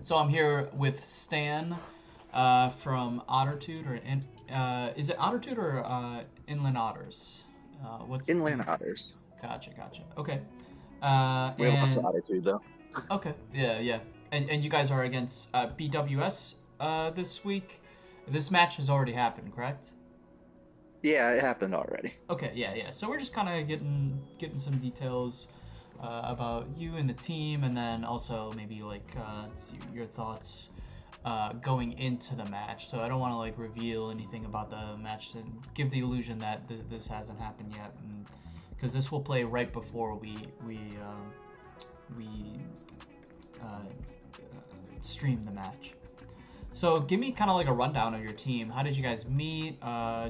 So I'm here with Stan from Ottertude, is it Ottertude or Inland Otters? What's Inland Otters. Gotcha. Okay. We have lots of And attitude though. okay, yeah. And you guys are against BWS this week. This match has already happened, correct? Yeah, it happened already. Okay, yeah. So we're just kind of getting some details about you and the team, and then also maybe like your thoughts going into the match. So I don't want to like reveal anything about the match and give the illusion that this hasn't happened yet, because this will play right before we stream the match. So give me kind of like a rundown of your team. How did you guys meet?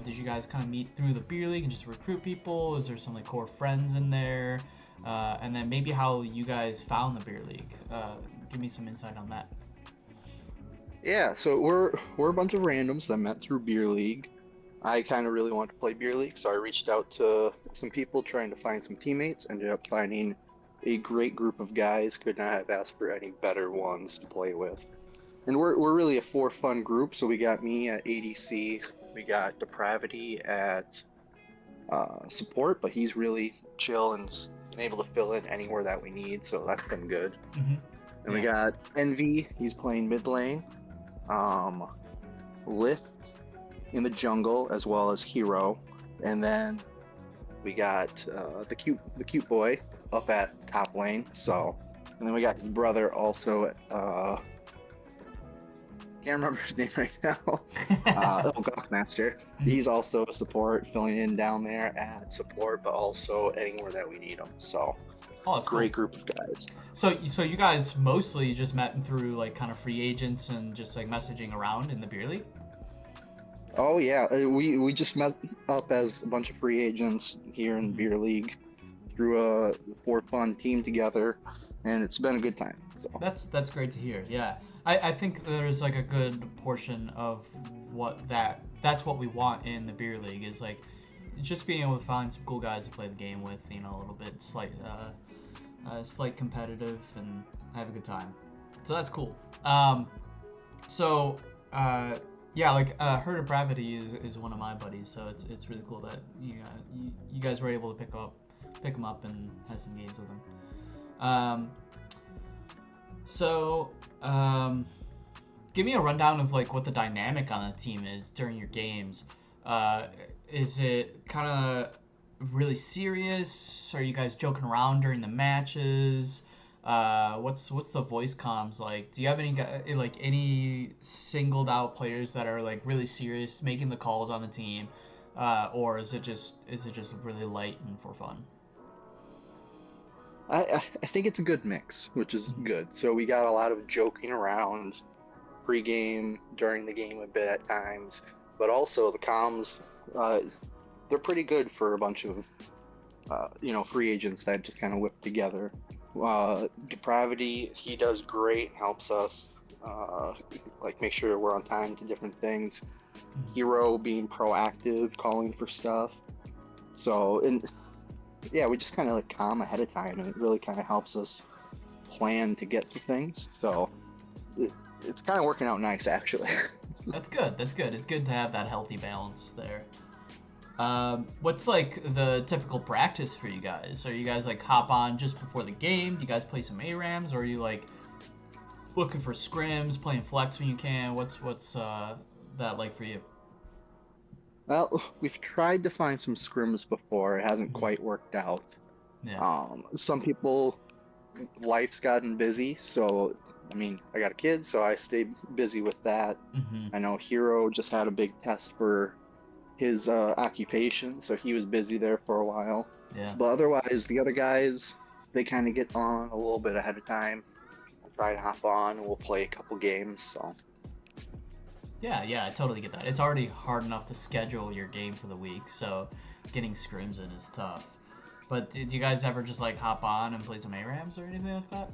Did you guys kind of meet through the beer league and just recruit people? Is there some like core friends in there? And then maybe how you guys found the beer league. Give me some insight on that. Yeah, so we're a bunch of randoms that met through beer league. I kind of really wanted to play beer league, so I reached out to some people trying to find some teammates. Ended up finding a great group of guys. Could not have asked for any better ones to play with. And we're really a for-fun group. So we got me at ADC, we got Depravity at support, but he's really chill and able to fill in anywhere that we need. So that's been good. Mm-hmm. And we got Envy, he's playing mid lane. Lift in the jungle as well as Hero, and then we got the cute boy up at top lane. So, and then we got his brother also at can't remember his name right now. Gawkmaster. He's also a support, filling in down there at support, but also anywhere that we need him. So, that's great cool. group of guys. So you guys mostly just met through like kind of free agents and just like messaging around in the beer league? Oh yeah, we just met up as a bunch of free agents here in beer league, threw a for fun team together, and it's been a good time. So. That's great to hear. Yeah, I think there's like a good portion of that's what we want in the beer league is like just being able to find some cool guys to play the game with, a little bit slight competitive and have a good time. So that's cool. Yeah, like Her Depravity is one of my buddies, so it's really cool that you guys were able to pick him up and have some games with him. Give me a rundown of like what the dynamic on the team is during your games. Is it kind of really serious? Are you guys joking around during the matches? What's the voice comms like? Do you have any singled out players that are like really serious making the calls on the team, or is it just really light and for fun? I think it's a good mix, which is good. So we got a lot of joking around pre-game, during the game a bit at times, but also the comms, they're pretty good for a bunch of free agents that just kind of whip together. Depravity, he does great, helps us like make sure we're on time to different things. Hero being proactive, calling for stuff. So, and yeah, we just kind of like calm ahead of time, and it really kind of helps us plan to get to things. So it's kind of working out nice, actually. That's good. It's good to have that healthy balance there. What's like the typical practice for you guys? Are you guys like hop on just before the game? Do you guys play some ARAMs, or are you like looking for scrims, playing flex when you can? What's that like for you? Well, we've tried to find some scrims before. It hasn't quite worked out. Yeah. Some people, life's gotten busy, so I mean, I got a kid, so I stay busy with that. I know Hero just had a big test for his occupation, so he was busy there for a while. Yeah. But otherwise, the other guys, they kind of get on a little bit ahead of time. I'll try to hop on, and we'll play a couple games. So. Yeah, I totally get that. It's already hard enough to schedule your game for the week, so getting scrims in is tough. But do you guys ever just like hop on and play some ARAMs or anything like that?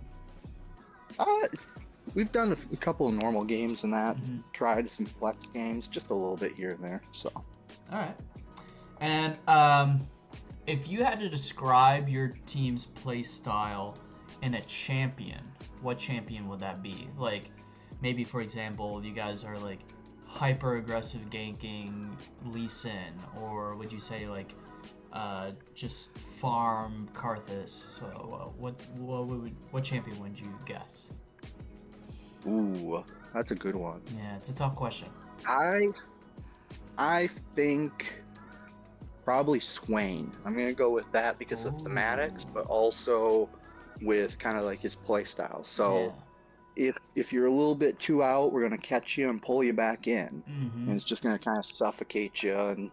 We've done a couple of normal games and that. Tried some flex games, just a little bit here and there. So. All right. And if you had to describe your team's play style in a champion, what champion would that be? Like, maybe, for example, you guys are like hyper aggressive ganking Lee Sin, or would you say like just farm Karthus? So what champion would you guess? Ooh, that's a good one. Yeah, it's a tough question. I think probably Swain. I'm gonna go with that because of thematics, but also with kind of like his play style. So if you're a little bit too out, we're gonna catch you and pull you back in, and it's just gonna kind of suffocate you and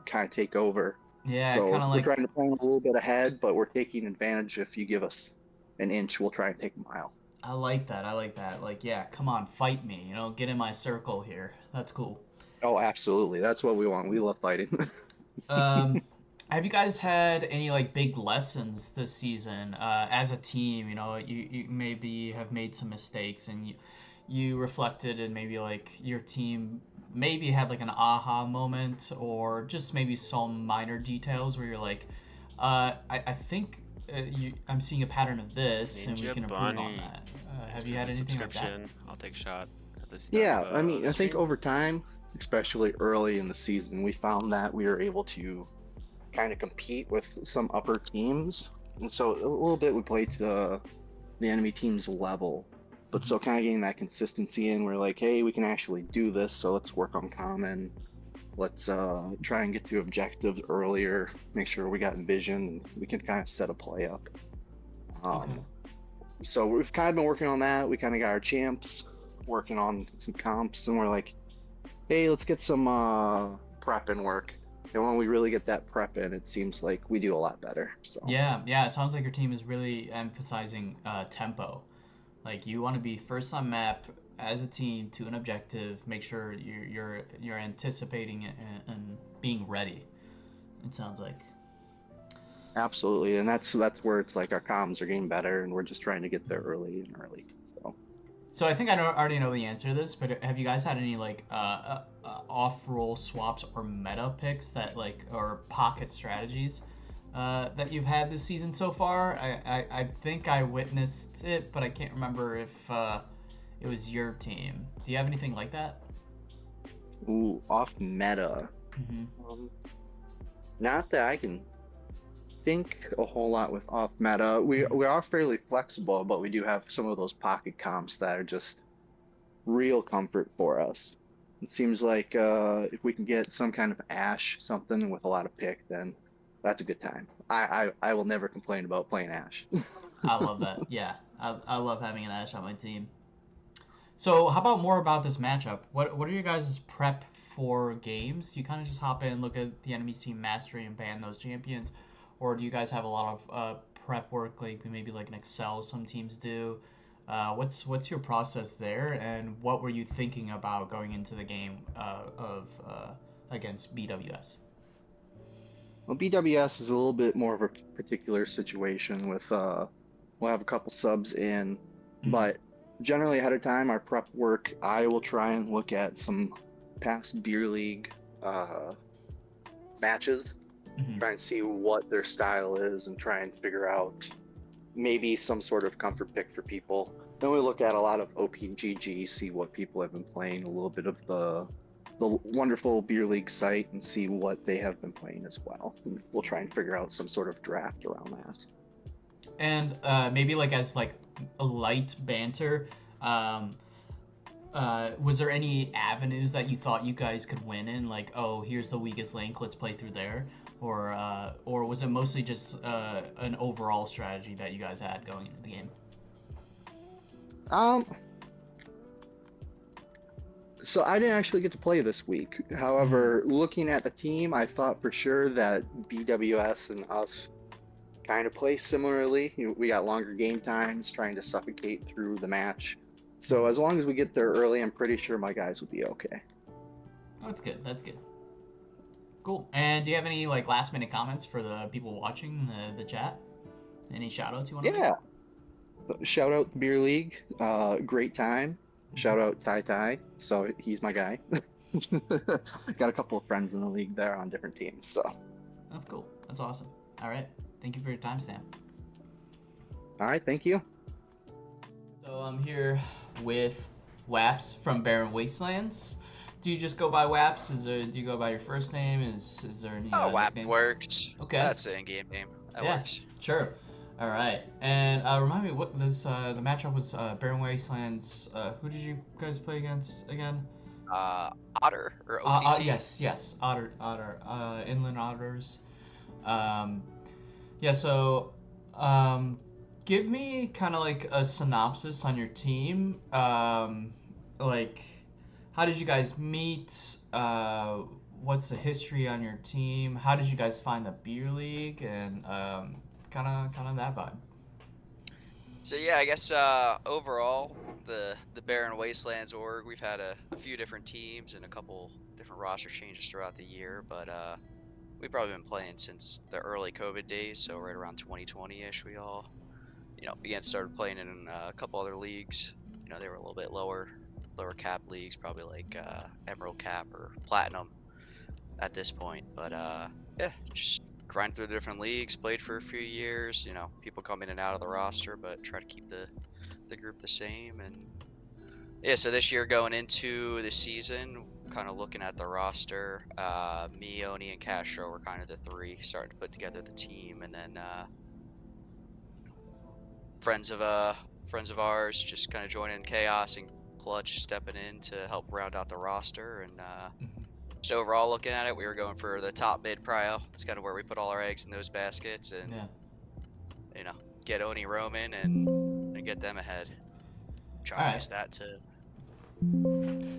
kind of take over. Yeah, So kind of we're like. trying to plan a little bit ahead, but we're taking advantage. If you give us an inch, we'll try and take a mile. I like that. I like that. Like, yeah, come on, fight me. You know, get in my circle here. That's cool. Oh, absolutely. That's what we want. We love fighting. Um, have you guys had any like big lessons this season as a team? You know, you maybe have made some mistakes and you reflected and maybe like your team maybe had like an aha moment or just maybe some minor details where you're like, I think I'm seeing a pattern of this and we can improve on that. Have you had anything like that? I'll take a shot at this stuff. Yeah, I mean, I think over time, especially early in the season, we found that we were able to kind of compete with some upper teams, and so a little bit we played to the enemy team's level, but still kind of getting that consistency in. We're like, hey, we can actually do this, so let's work on common. Let's try and get to objectives earlier, make sure we got vision, and we can kind of set a play up. So we've kind of been working on that. We kind of got our champs, working on some comps, and we're like, hey, let's get some prep in work. And when we really get that prep in, it seems like we do a lot better. So Yeah, it sounds like your team is really emphasizing tempo. Like you want to be first on map as a team to an objective. Make sure you're anticipating it and being ready. It sounds like. absolutely, and that's where it's like our comms are getting better, and we're just trying to get there early and early. So I think I already know the answer to this, but have you guys had any like off-roll swaps or meta picks that like or pocket strategies that you've had this season so far? I think I witnessed it, but I can't remember if it was your team. Do you have anything like that? Ooh, off meta. Not that I can think a whole lot with off meta. We are fairly flexible, but we do have some of those pocket comps that are just real comfort for us. It seems like if we can get some kind of Ash something with a lot of pick, then that's a good time. I will never complain about playing Ash. I love that. Yeah, I love having an Ash on my team. So how about more about this matchup? What are your guys' prep for games? You kind of just hop in, look at the enemy's team mastery, and ban those champions, or do you guys have a lot of prep work, like maybe like an Excel some teams do? What's your process there, and what were you thinking about going into the game of against BWS? Well, BWS is a little bit more of a particular situation with we'll have a couple subs in, but generally ahead of time, our prep work, I will try and look at some past beer league matches, try and see what their style is, and try and figure out maybe some sort of comfort pick for people. Then we look at a lot of OPGG, see what people have been playing, a little bit of the wonderful beer league site, and see what they have been playing as well. And we'll try and figure out some sort of draft around that. And maybe like as like a light banter, was there any avenues that you thought you guys could win in? Like, oh, here's the weakest link, let's play through there, or was it mostly just an overall strategy that you guys had going into the game? So I didn't actually get to play this week. However, looking at the team, I thought for sure that BWS and us kind of play similarly. We got longer game times, trying to suffocate through the match. So as long as we get there early, I'm pretty sure my guys will be okay. Oh, that's good. That's good. Cool. And do you have any like last minute comments for the people watching the chat? Any shout outs you want to make? Yeah. Shout out the Beer League. Great time. Shout out Tai Tai. So he's my guy. Got a couple of friends in the league there on different teams. So that's cool. That's awesome. All right. Thank you for your time, Sam. All right. Thank you. So I'm here with Waps from Barren Wastelands. Do you just go by Waps? Do you go by your first name? Is there any Oh, WAP nicknames? works. Okay. That's the in-game name. That Yeah, works. sure. All right. And remind me what this the matchup was. Barren Wastelands. Who did you guys play against again? Otter or OTT. Yes. Otter. Inland Otters. Um, yeah. So, give me kind of like a synopsis on your team. Like, how did you guys meet? What's the history on your team? How did you guys find the beer league? And kind of that vibe. So yeah, I guess overall the Barren Wastelands org, we've had a few different teams and a couple different roster changes throughout the year, but we've probably been playing since the early COVID days, so right around 2020-ish, we all started playing in a couple other leagues. They were a little bit lower cap leagues, probably like Emerald Cap or Platinum at this point, but yeah, just grind through the different leagues, played for a few years, people come in and out of the roster, but try to keep the group the same. And yeah, so this year going into the season, kind of looking at the roster, me, Oni, and Castro were kind of the three starting to put together the team, and then friends of ours just kind of joining Chaos and Clutch stepping in to help round out the roster. And so overall, looking at it, we were going for the top mid prio. That's kind of where we put all our eggs in those baskets, and get Oni Roman and get them ahead. Try to use that to.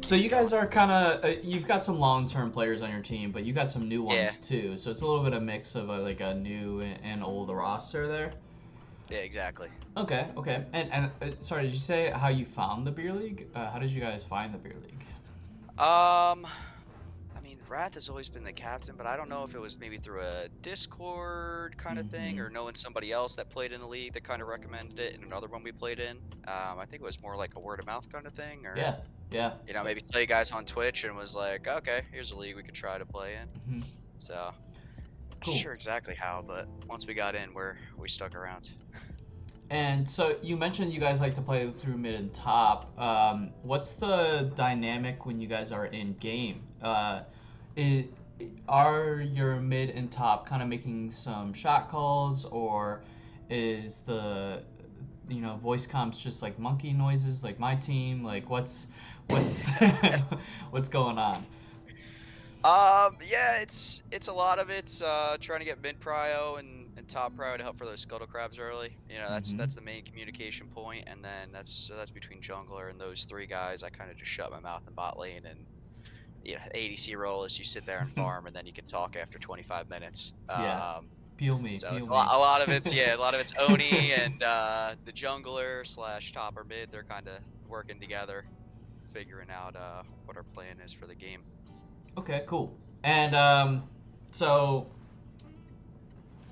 So you guys are kind of you've got some long-term players on your team, but you got some new ones too. So it's a little bit of mix of like a new and old roster there. Yeah, exactly. Okay. And sorry, did you say how you found the beer league? How did you guys find the beer league? I mean, Wrath has always been the captain, but I don't know if it was maybe through a Discord kind of thing, or knowing somebody else that played in the league that kind of recommended it, and another one we played in. I think it was more like a word of mouth kind of thing, or yeah. Maybe saw you guys on Twitch and was like, okay, here's a league we could try to play in. So, Cool. Not sure exactly how, but once we got in, we stuck around. And so you mentioned you guys like to play through mid and top. What's the dynamic when you guys are in game? Are your mid and top kind of making some shot calls, or is the voice comms just like monkey noises like my team? Like what's what's going on? Yeah, it's a lot of it's trying to get mid prio and top prio to help for those scuttle crabs early. That's the main communication point, and then that's between jungler and those three guys. I kind of just shut my mouth in bot lane, and ADC role is you sit there and farm, and then you can talk after 25 minutes. Peel me. So a lot of it's Oni and the jungler / top or mid. They're kind of working together, figuring out what our plan is for the game. Okay, cool. And so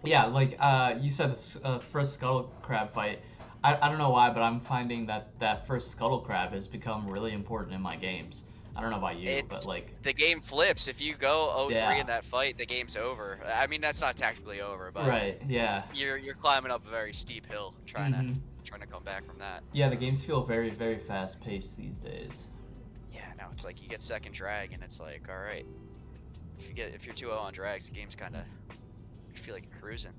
yeah, like you said, this first scuttle crab fight. I don't know why, but I'm finding that first scuttle crab has become really important in my games. I don't know about you, but like the game flips. If you go 0-3 in that fight, the game's over. I mean, that's not technically over, but right, yeah. You're climbing up a very steep hill, trying to come back from that. Yeah, the games feel very, very fast paced these days. Yeah, no, it's like you get second drag, and it's like, all right, if you're 2-0 on drags, the game's kind of, you feel like you're cruising.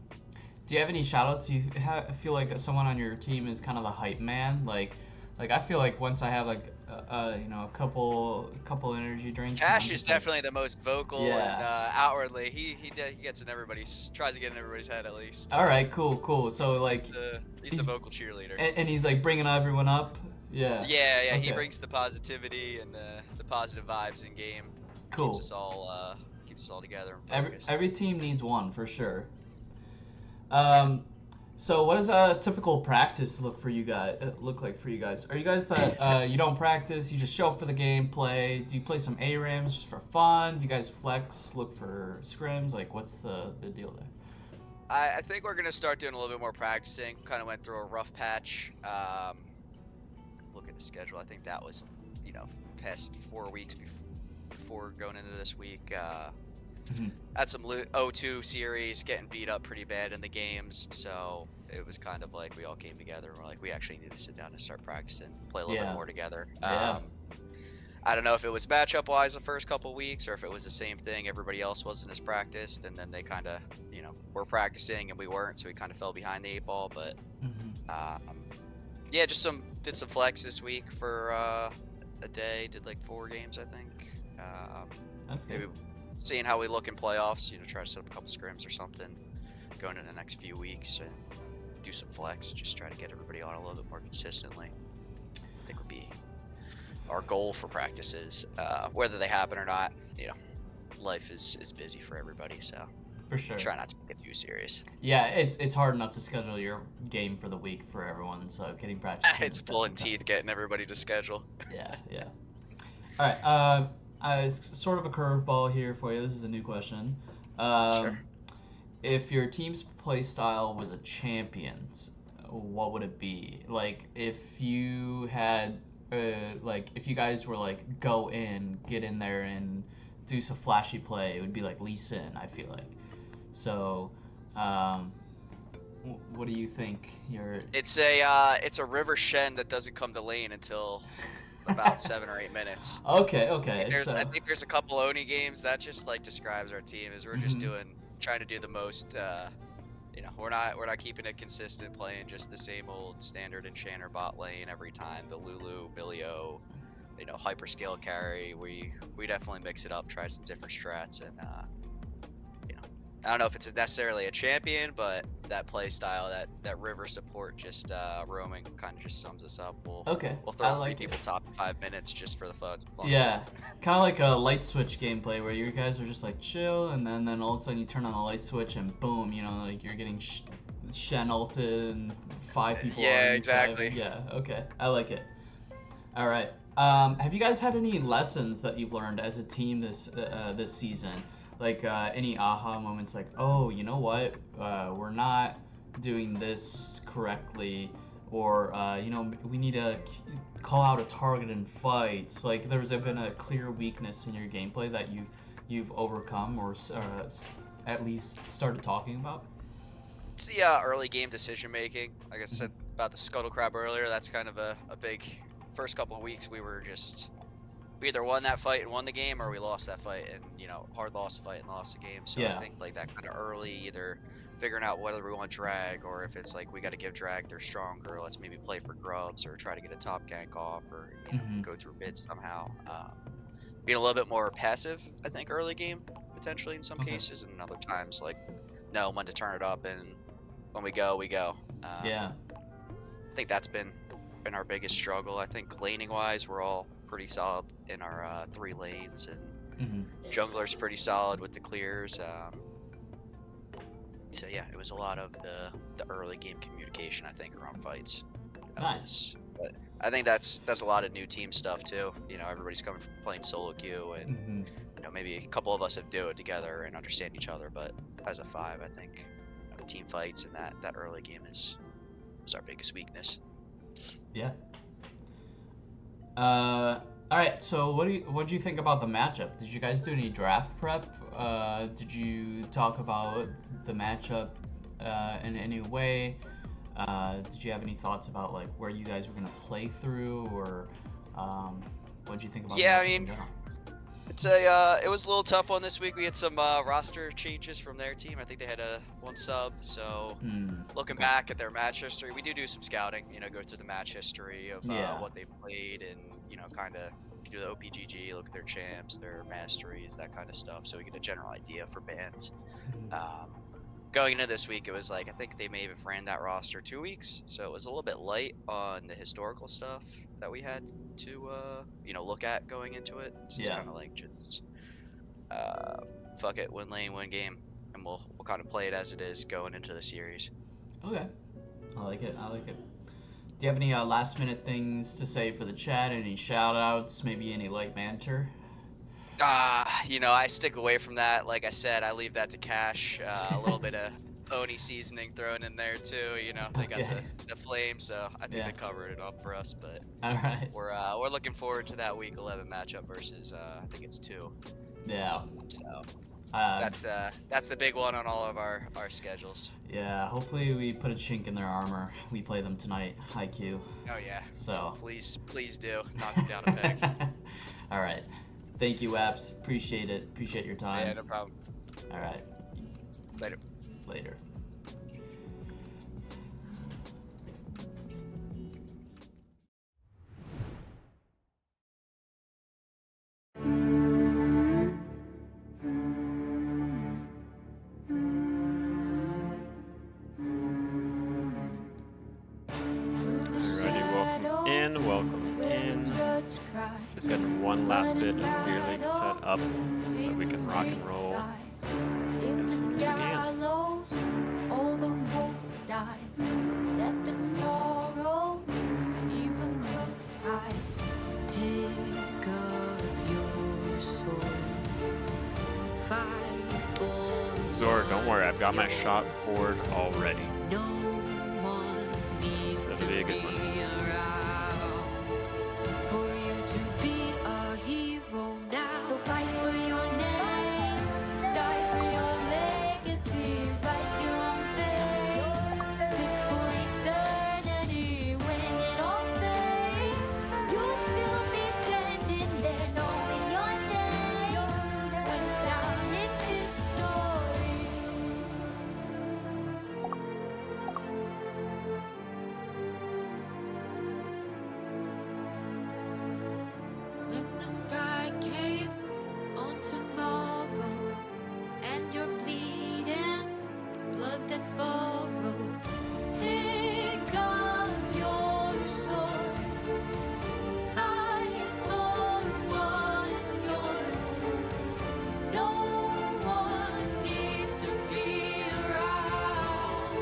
Do you have any shoutouts? Do you feel like someone on your team is kind of the hype man? Like I feel like once I have like a couple energy drinks. Cash is definitely the most vocal and outwardly he gets in tries to get in everybody's head at least. All right, cool. So like he's the vocal cheerleader. And he's like bringing everyone up. Yeah. Yeah. Okay. He brings the positivity and the positive vibes in game. Cool. Keeps us all together and focused. Every team needs one for sure. So what does a typical practice look like for you guys? Are you guys that you don't practice, you just show up for the game, play? Do you play some ARAMs just for fun? Do you guys flex, look for scrims? Like what's the deal there? I think we're gonna start doing a little bit more practicing. Kind of went through a rough patch. Look at the schedule. I think that was past 4 weeks before going into this week. Had some O2 series getting beat up pretty bad in the games, so it was kind of like we all came together and we're like, we actually need to sit down and start practicing, play a little bit Yeah. more together. Yeah. I don't know if it was matchup wise the first couple weeks or if it was the same thing. Everybody else wasn't as practiced, and then they kind of, were practicing and we weren't, so we kind of fell behind the 8 ball. But Mm-hmm. yeah, did some flex this week for a day. Did like 4 games, I think. That's good. Maybe seeing how we look in playoffs. Try to set up a couple scrims or something going in the next few weeks and do some flex. Just try to get everybody on a little bit more consistently. I think would be our goal for practices. Whether they happen or not, life is busy for everybody, so For sure. try not to get too serious. Yeah, it's hard enough to schedule your game for the week for everyone, so getting practice. It's pulling teeth getting everybody to schedule. Yeah. All right. It's sort of a curveball here for you. This is a new question. Sure. If your team's play style was a champion's, what would it be? Like, if you had, if you guys were like, go in, get in there, and do some flashy play, it would be like Lee Sin, I feel like. So, what do you think? It's a River Shen that doesn't come to lane until about 7 or 8 minutes. Okay. I think there's a couple Oni games that just like describes our team is we're just trying to do the most. We're not keeping it consistent, playing just the same old standard enchanter bot lane every time. The Lulu, Billy O, hyperscale carry. We definitely mix it up, try some different strats, and I don't know if it's necessarily a champion, but that play style, that river support, just roaming, kind of just sums us up. We'll throw 3 people top in 5 minutes just for the fun. Yeah, kind of like a light switch gameplay where you guys are just like chill, and then all of a sudden you turn on the light switch and boom, like you're getting Shen ulted and 5 people. Yeah, exactly. Yeah, okay, I like it. All right. Have you guys had any lessons that you've learned as a team this season? Like any aha moments, like, oh, you know what, we're not doing this correctly, or we need to call out a target in fights. Like, there's been a clear weakness in your gameplay that you've overcome, or at least started talking about. It's the early game decision making. Like I said about the Scuttle Crab earlier, that's kind of a big first couple of weeks. We either won that fight and won the game, or we lost that fight and hard lost the fight and lost the game. So Yeah. I think like that kind of early, either figuring out whether we want drag, or if it's like we got to give drag, they're stronger, let's maybe play for grubs or try to get a top gank off, or go through bids somehow. Being a little bit more passive, I think, early game potentially in some cases, and other times like know when to turn it up, and when we go, we go. Yeah. I think that's been our biggest struggle. I think laning wise, we're all pretty solid in our 3 lanes, and jungler's pretty solid with the clears. So yeah, it was a lot of the early game communication, I think, around fights. Nice. But I think that's a lot of new team stuff too. Everybody's coming from playing solo queue, and maybe a couple of us have do it together and understand each other. But as a 5, I think team fights and that early game was our biggest weakness. Yeah. All right. So what do you think about the matchup? Did you guys do any draft prep? Did you talk about the matchup in any way? Did you have any thoughts about like where you guys were gonna play through, or what did you think about? Yeah, I mean, it was a little tough one this week. We had some roster changes from their team. I think they had 1 sub. So looking back at their match history, we do some scouting. Go through the match history of what they've played, and kind of do the OPGG, look at their champs, their masteries, that kind of stuff, so we get a general idea for bands. Going into this week, it was like I think they may have ran that roster 2 weeks, so it was a little bit light on the historical stuff that we had to look at going into it. So it's kind of like just fuck it, win lane, win game, and we'll kind of play it as it is going into the series. Okay, I like it. Do you have any last minute things to say for the chat? Any shout outs? Maybe any light banter? I stick away from that. Like I said, I leave that to Cash. A little bit of Oni seasoning thrown in there too. They got the flame, so I think they covered it up for us. But all right, we're looking forward to that week 11 matchup versus I think it's 2. Yeah. So That's the big one on all of our schedules. Yeah, hopefully we put a chink in their armor. We play them tonight, IQ. Oh yeah. So. Please do knock them down a peg. All right. Thank you, Waps. Appreciate it. Appreciate your time. Yeah, no problem. All right. Later. Later. Welcome in. Just getting one last bit of Beer League set up so that we can rock and roll as soon as we can. All the hope dies, death and sorrow, even crooks hide. Pick up your sword, fight for Zor, don't worry, I've got my shot board already. no one needs That'll be a good one. For you to be a hero now. So fight for your name, die for your legacy, write your own fate, live for eternity. When it all fades, you'll still be standing there, knowing your name went down in history. When the sky caves on tomorrow and you're bleeding, blood that's borrowed, pick up your sword, fight for what's yours. No one needs to be around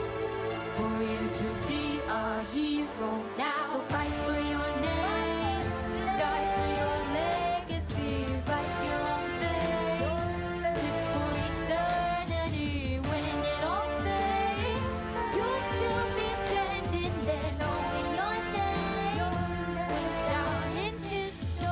for you to be a hero now. So fight for your name, die for your legacy, write your own fate, live for eternity. When it all fades, you'll still be standing there, knowing your name went down in history.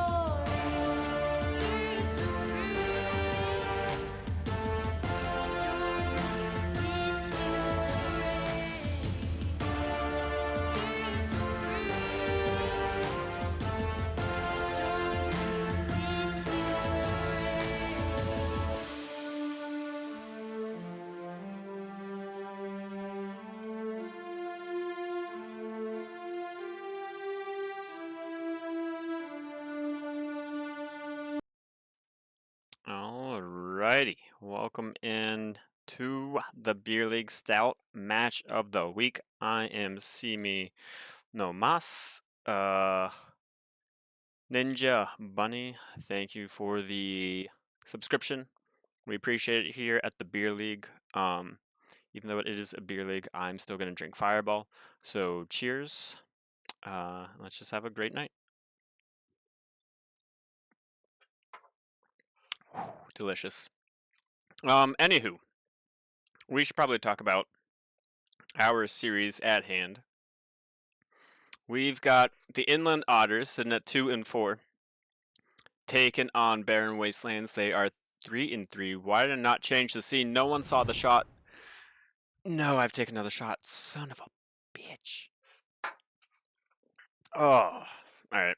Alrighty, welcome in to the Beer League Stout match of the week. I am Simi no Mas. Ninja Bunny, thank you for the subscription. We appreciate it here at the Beer League. Even though it is a beer league, I'm still going to drink Fireball. So cheers. Let's just have a great night. Delicious. Anywho, we should probably talk about our series at hand. We've got the Inland Otters sitting at 2-4, taking on Barren Wastelands. They are 3-3. Why did I not change the scene? No one saw the shot. No, I've taken another shot. Son of a bitch. Oh, alright.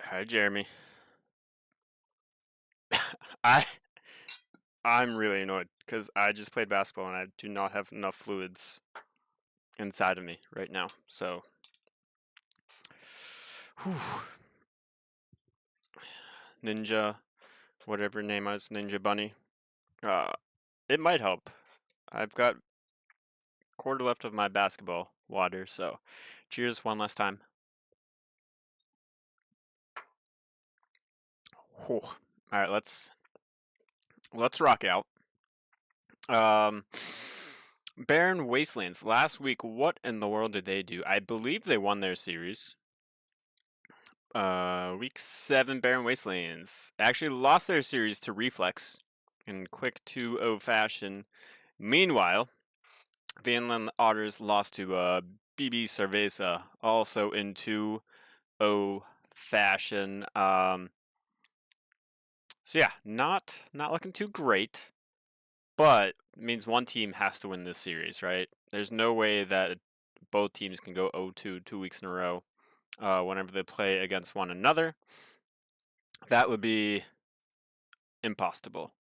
Hi, Jeremy. I'm really annoyed because I just played basketball and I do not have enough fluids inside of me right now. So, whew. Ninja, whatever your name is, Ninja Bunny. It might help. I've got a quarter left of my basketball water, so cheers one last time. Whew. All right, let's rock out. Barren Wastelands. Last week, what in the world did they do? I believe they won their series. Week 7, Barren Wastelands actually lost their series to Reflex in quick 2-0 fashion. Meanwhile, the Inland Otters lost to BB Cerveza also in 2-0 fashion. So yeah, not looking too great, but it means one team has to win this series, right? There's no way that both teams can go 0-2 2 weeks in a row whenever they play against one another. That would be impossible.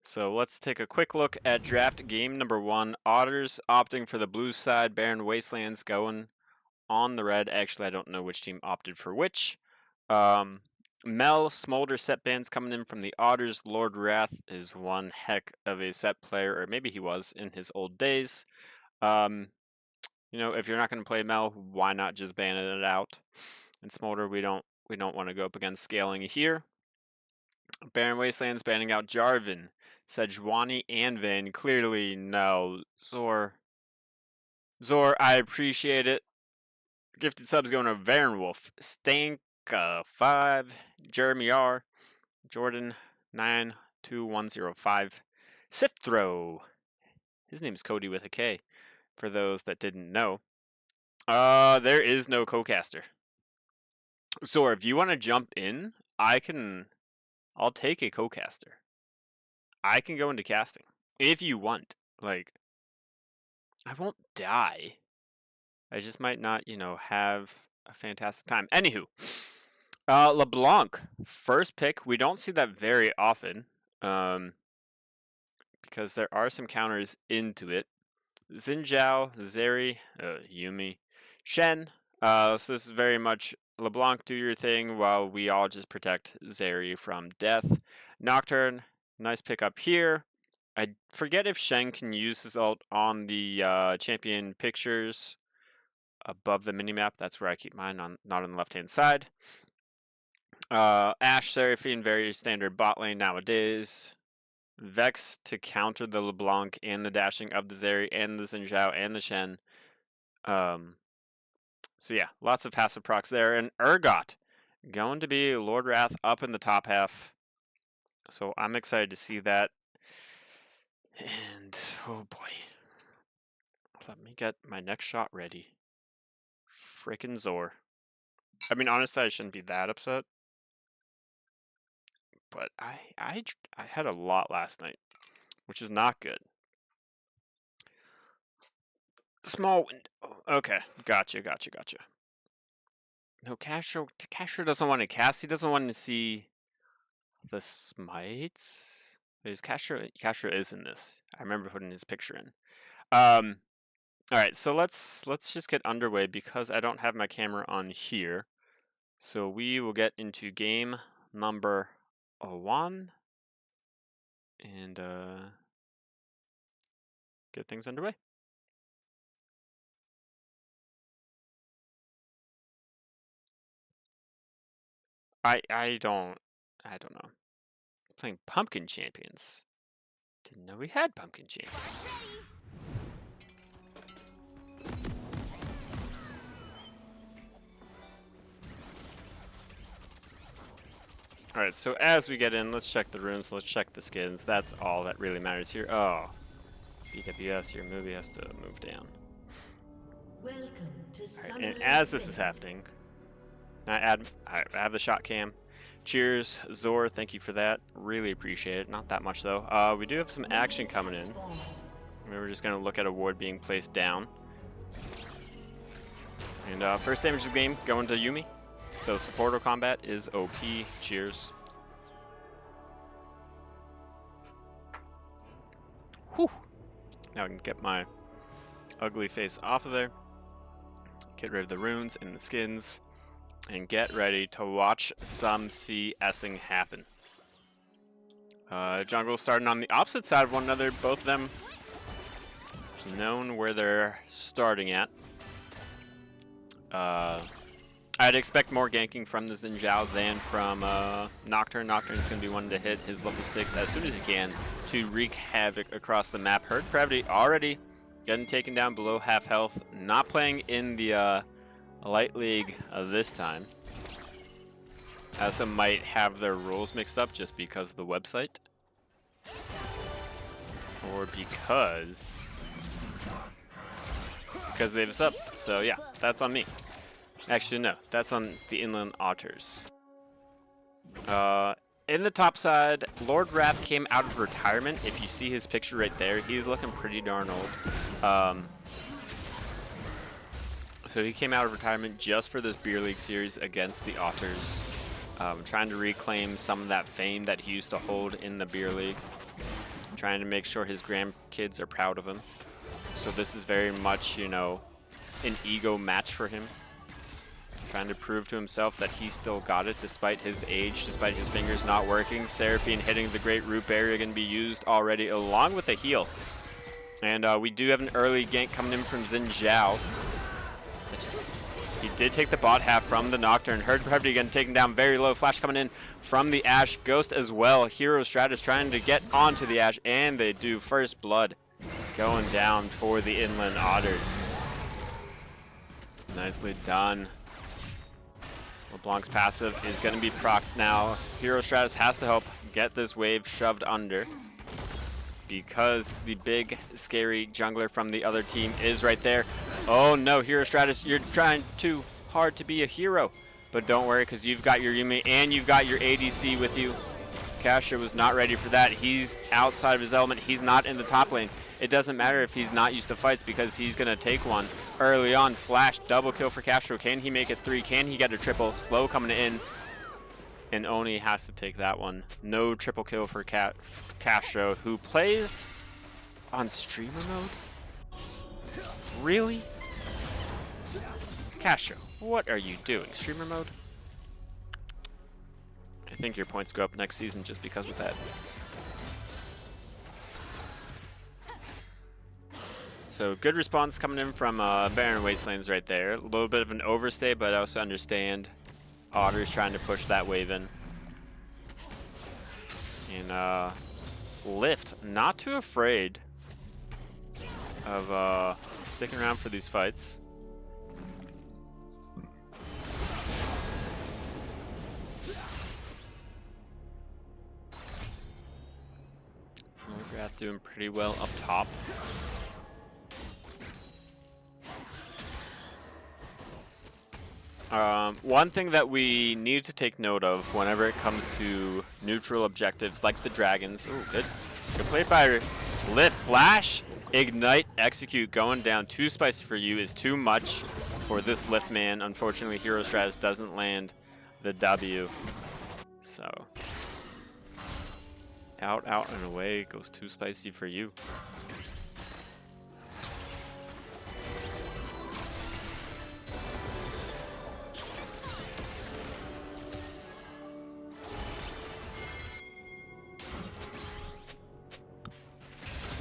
So let's take a quick look at draft game number 1. Otters opting for the blue side, Barren Wastelands going on the red. Actually, I don't know which team opted for which. Mel Smolder set bands coming in from the Otters. Lord Wrath is one heck of a set player, or maybe he was in his old days. You know, if you're not going to play Mel, why not just ban it out? And Smolder, we don't want to go up against scaling here. Barren Wastelands banning out Jarvan, Sejuani, and Vayne. Clearly, no. Zor, I appreciate it. Gifted subs going to Varenwolf, Stanka 5, Jeremy R, Jordan 92105, Sifthrow. His name is Cody with a K. For those that didn't know, there is no co-caster. Zor, if you want to jump in, I'll take a co-caster. I can go into casting if you want. Like, I won't die. I just might not, you know, have a fantastic time. Anywho, LeBlanc, first pick. We don't see that very often because there are some counters into it. Xinjiao, Zeri, Yumi, Shen. So this is very much LeBlanc, do your thing while we all just protect Zeri from death. Nocturne, nice pick up here. I forget if Shen can use his ult on the champion pictures above the minimap. That's where I keep mine, not on the left-hand side. Ashe, Seraphine, very standard bot lane nowadays. Vex to counter the LeBlanc and the dashing of the Zeri and the Xinjiao and the Shen. So yeah, lots of passive procs there. And Urgot going to be Lord Wrath up in the top half. So I'm excited to see that. And oh boy. Let me get my next shot ready. Frickin' Zor. I mean, honestly, I shouldn't be that upset. But I had a lot last night, which is not good. Small window. Okay, gotcha. No, Castro doesn't want to cast. He doesn't want to see the smites. There's Castro is in this. I remember putting his picture in. All right, so let's just get underway because I don't have my camera on here. So we will get into game number 1 and get things underway. I don't know. Playing Pumpkin Champions. Didn't know we had Pumpkin Champions. Alright, so as we get in, let's check the runes, let's check the skins. That's all that really matters here. Oh, BWS, your movie has to move down. Welcome to Alright, and as this is happening, I have the shot cam. Cheers, Zor, thank you for that. Really appreciate it. Not that much though. We do have some action coming in. We're just going to look at a ward being placed down. And first damage of the game going to Yumi. So supporter combat is OP. Cheers. Whew. Now I can get my ugly face off of there. Get rid of the runes and the skins. And get ready to watch some CSing happen. Jungle starting on the opposite side of one another. Both of them known where they're starting at. I'd expect more ganking from the Xinjiao than from Nocturne. Nocturne's going to be one to hit his level 6 as soon as he can to wreak havoc across the map. Herd Gravity already getting taken down below half health. Not playing in the Light League this time. Some might have their rules mixed up just because of the website. Or because they have us up. So yeah, that's on me. Actually, no, that's on the Inland Otters. in the top side, Lord Wrath came out of retirement. If you see his picture right there, he's looking pretty darn old. So he came out of retirement just for this Beer League series against the Otters, trying to reclaim some of that fame that he used to hold in the Beer League, trying to make sure his grandkids are proud of him. So this is very much, you know, an ego match for him, trying to prove to himself that he still got it despite his age, despite his fingers not working. Seraphine hitting the Great Root Barrier can be used already along with the heal. And we do have an early gank coming in from Xin Zhao. He did take the bot half from the Nocturne. Herd Gravity again taken down very low. Flash coming in from the Ashe. Ghost as well. Hero Stratus trying to get onto the Ashe, and they do. First blood going down for the Inland Otters. Nicely done. LeBlanc's passive is going to be procced now. Hero Stratus has to help get this wave shoved under, because the big, scary jungler from the other team is right there. Oh no, Hero Stratus, you're trying too hard to be a hero. But don't worry, because you've got your Yumi and you've got your ADC with you. Kasha was not ready for that. He's outside of his element. He's not in the top lane. It doesn't matter if he's not used to fights, because he's going to take one early on. Flash, double kill for Castro. Can he make it 3? Can he get a triple? Slow coming in. And Oni has to take that one. No triple kill for Castro, who plays on streamer mode? Really? Castro, what are you doing? Streamer mode? I think your points go up next season just because of that. So good response coming in from Barren Wastelands right there. A little bit of an overstay, but I also understand Otter's trying to push that wave in. And Lift, not too afraid of sticking around for these fights. Grath doing pretty well up top. One thing that we need to take note of whenever it comes to neutral objectives like the dragons. Oh, good. Good play by Lift. Flash, ignite, execute, going down. Too spicy for you is too much for this Lift man. Unfortunately, Hero Stratus doesn't land the W. So, out, and away goes too spicy for you.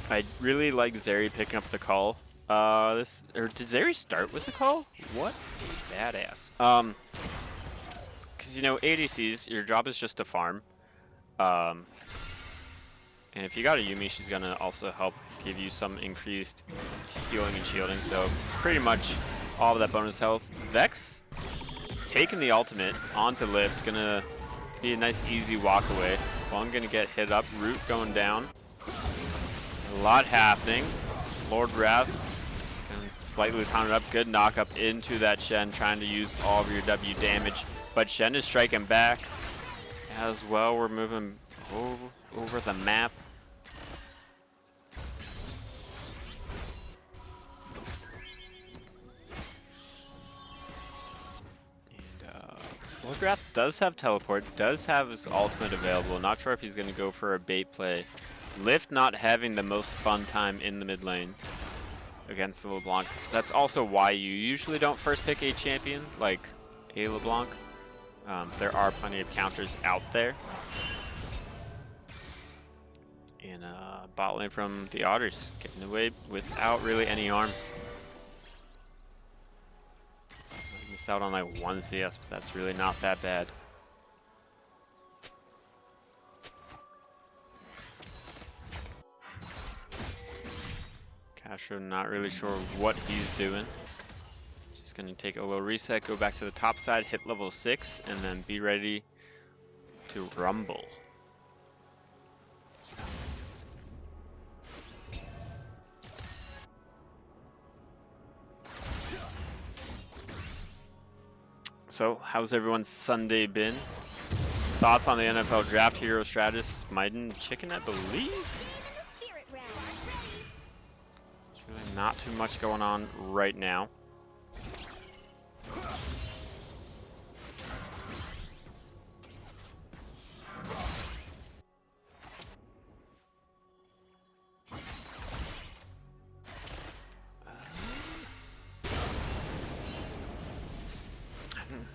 I really like Zeri picking up the call. Or did Zeri start with the call? What a badass. Because you know, ADCs, your job is just to farm. And if you got a Yumi, she's gonna also help give you some increased healing and shielding. So pretty much all of that bonus health. Vex taking the ultimate onto Lift, gonna be a nice easy walk away. One gonna get hit up, Root going down. A lot happening. Lord Wrath slightly pounded up. Good knock up into that Shen, trying to use all of your W damage. But Shen is striking back as well. We're moving over the map. And Lord Wrath does have teleport, does have his ultimate available. Not sure if he's going to go for a bait play. Lift not having the most fun time in the mid lane against the LeBlanc. That's also why you usually don't first pick a champion like a LeBlanc. There are plenty of counters out there. And bot lane from the Otters, getting away without really any arm. Missed out on like 1 CS, but that's really not that bad. Castro not really sure what he's doing. Just gonna take a little reset, go back to the top side, hit level 6, and then be ready to rumble. So, how's everyone's Sunday been? Thoughts on the NFL draft? Hero Stratus, Smiten, Chicken, I believe? There's really not too much going on right now.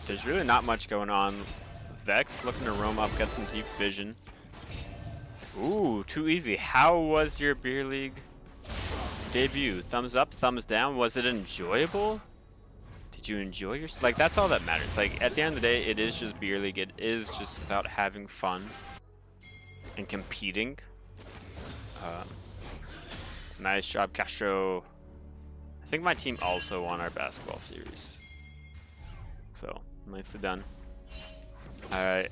There's really not much going on. Vex looking to roam up, get some deep vision. Ooh, too easy. How was your beer league debut? Thumbs up, thumbs down. Was it enjoyable? Did you enjoy your... Like, that's all that matters. Like, at the end of the day, it is just beer league. It is just about having fun and competing. Nice job, Castro. I think my team also won our basketball series. So, nicely done.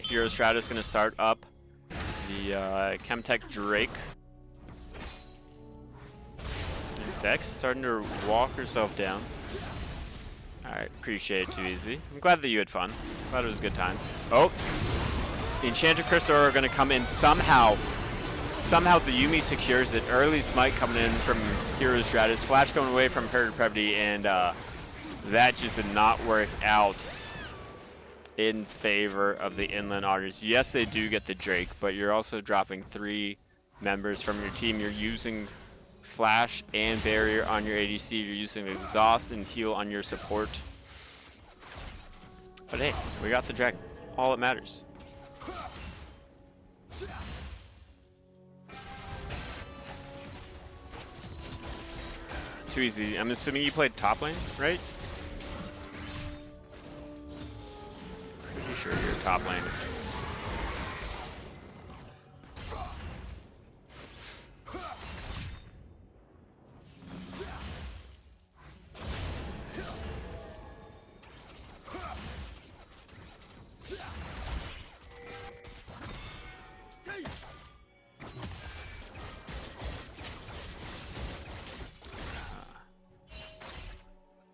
Hero Stratus gonna start up the Chemtech Drake. And Vex starting to walk herself down. Alright, appreciate it, too easy. I'm glad that you had fun. Glad it was a good time. Oh! The Enchanted Crystal are gonna come in somehow. Somehow the Yuumi secures it. Early smite coming in from Hero Stratus. Flash going away from Herd Depravity, and that just did not work out in favor of the Inland Otters. Yes, they do get the Drake, but you're also dropping 3 members from your team. You're using Flash and Barrier on your ADC. You're using Exhaust and Heal on your support. But hey, we got the Dragon. All that matters. Too easy. I'm assuming you played top lane, right? Pretty sure you're top lane.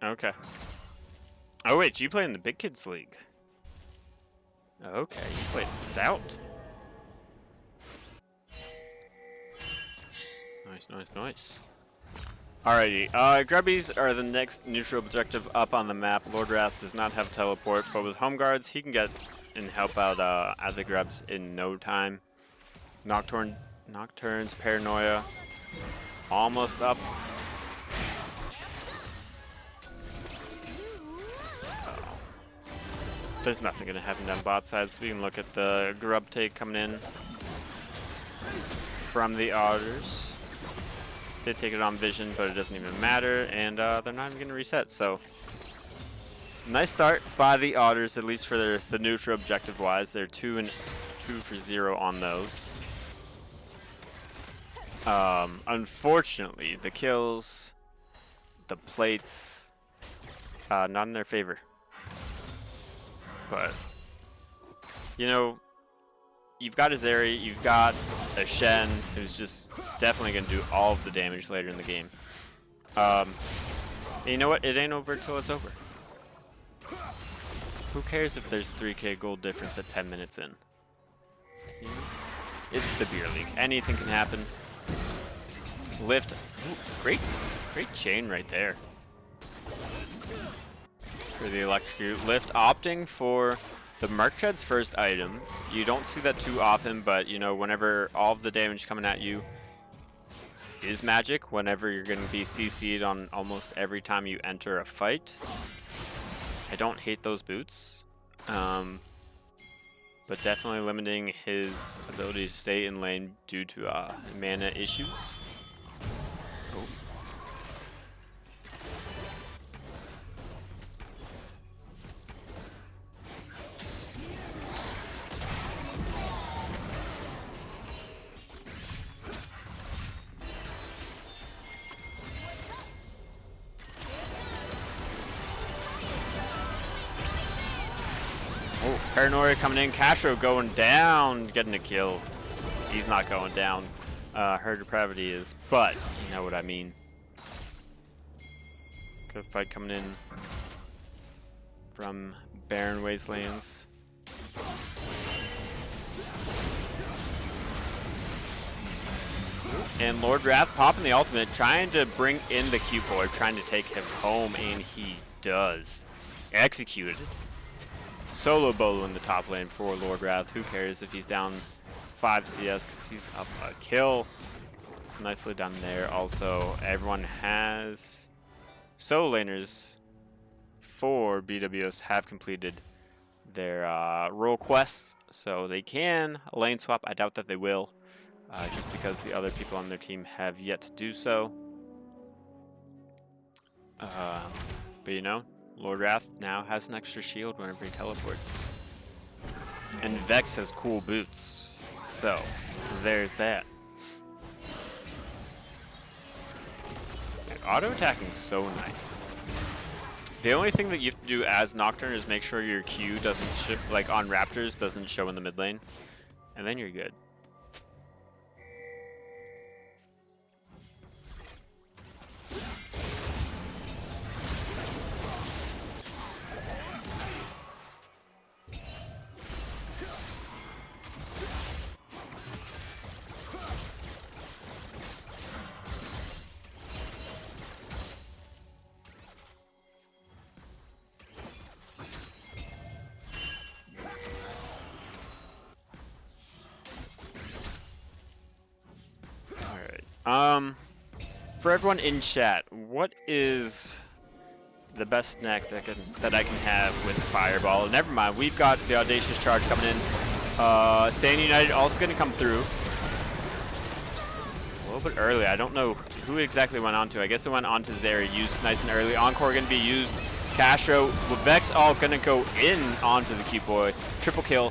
Okay. Oh wait, you play in the Big Kids League. Okay, you played Stout. Nice, nice, nice. Alrighty, Grubbies are the next neutral objective up on the map. Lord Wrath does not have teleport, but with Home Guards, he can get and help out the Grubs in no time. Nocturne's Paranoia, almost up. There's nothing gonna happen down bot side, so we can look at the Grub take coming in from the Otters. They take it on vision, but it doesn't even matter, and they're not even gonna reset. So nice start by the Otters, at least for the neutral objective wise. They're 2 for 0 on those. Unfortunately, the kills, the plates, not in their favor. But, you know, you've got a Zeri, you've got a Shen, who's just definitely going to do all of the damage later in the game. And you know what? It ain't over till it's over. Who cares if there's 3k gold difference at 10 minutes in? You know? It's the beer league. Anything can happen. Lift. Ooh, great chain right there. For the electrocute. Lift opting for the Merc Tread's first item. You don't see that too often, but you know, whenever all of the damage coming at you is magic, whenever you're going to be CC'd on almost every time you enter a fight. I don't hate those boots, but definitely limiting his ability to stay in lane due to mana issues. Oh. Paranoia coming in, Castro going down, getting a kill. He's not going down. Her Depravity is, but you know what I mean. Good fight coming in from Barren Wastelands. And Lord Wrath popping the ultimate, trying to bring in the cute boy, trying to take him home, and he does. Executed. Solo bolo in the top lane for Lord Wrath. Who cares if he's down 5 CS because he's up a kill. It's nicely done there. Also, everyone has solo laners for BWS have completed their role quests, so they can lane swap. I doubt that they will. Just because the other people on their team have yet to do so. But you know, Lord Wrath now has an extra shield whenever he teleports. And Vex has cool boots. So, there's that. And auto attacking is so nice. The only thing that you have to do as Nocturne is make sure your Q doesn't, like on Raptors, doesn't show in the mid lane. And then you're good. For everyone in chat, what is the best snack that I can have with Fireball? Never mind, we've got the Audacious Charge coming in. Staying United also going to come through. A little bit early. I don't know who exactly went on to. I guess it went on to Zeri. Used nice and early. Encore going to be used. Castro with Vex all going to go in onto the cute boy. Triple kill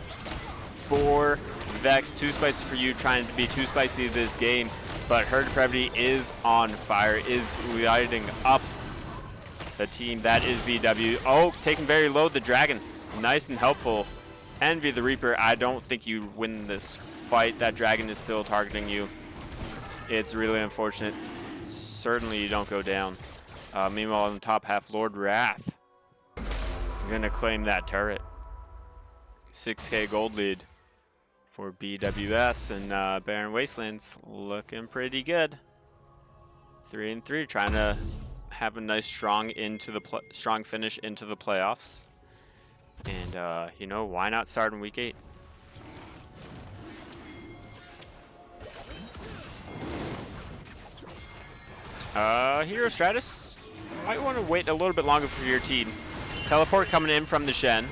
for Vex. Too spicy for you, trying to be too spicy this game. But Her Depravity is on fire, is lighting up the team. That is BW. Oh, taking very low the dragon. Nice and helpful. Envy the Reaper. I don't think you win this fight. That dragon is still targeting you. It's really unfortunate. Certainly you don't go down. Meanwhile, in the top half, Lord Wrath. Gonna claim that turret. 6k gold lead for BWS, and Barren Wastelands looking pretty good. 3-3, trying to have a nice strong finish into the playoffs. And you know, why not start in week 8? Hero Stratus, might want to wait a little bit longer for your team. Teleport coming in from the Shen.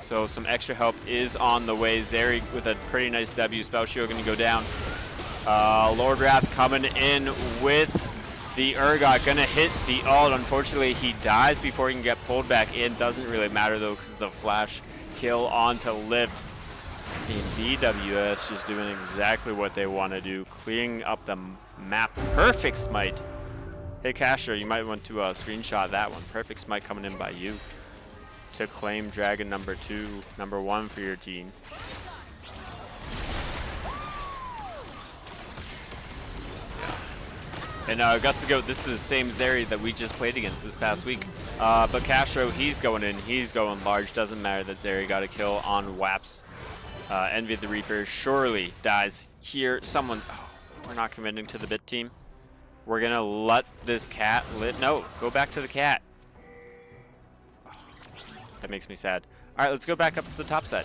So some extra help is on the way. Zeri with a pretty nice W. Spell Shield going to go down. Lord Wrath coming in with the Urgot. Going to hit the ult. Unfortunately, he dies before he can get pulled back in. Doesn't really matter, though, because of the flash kill onto Lift. And BWS just doing exactly what they want to do. Clearing up the map. Perfect smite. Hey, Castro, you might want to screenshot that one. Perfect smite coming in by you to claim Dragon number 1 for your team. And Augusta Goat, this is the same Zeri that we just played against this past week. But Castro, he's going in, he's going large. Doesn't matter that Zeri got a kill on Waps. Envy the Reaper surely dies here. Someone, we're not committing to the bit team. We're gonna let this cat live. No, go back to the cat. That makes me sad. All right, let's go back up to the top side.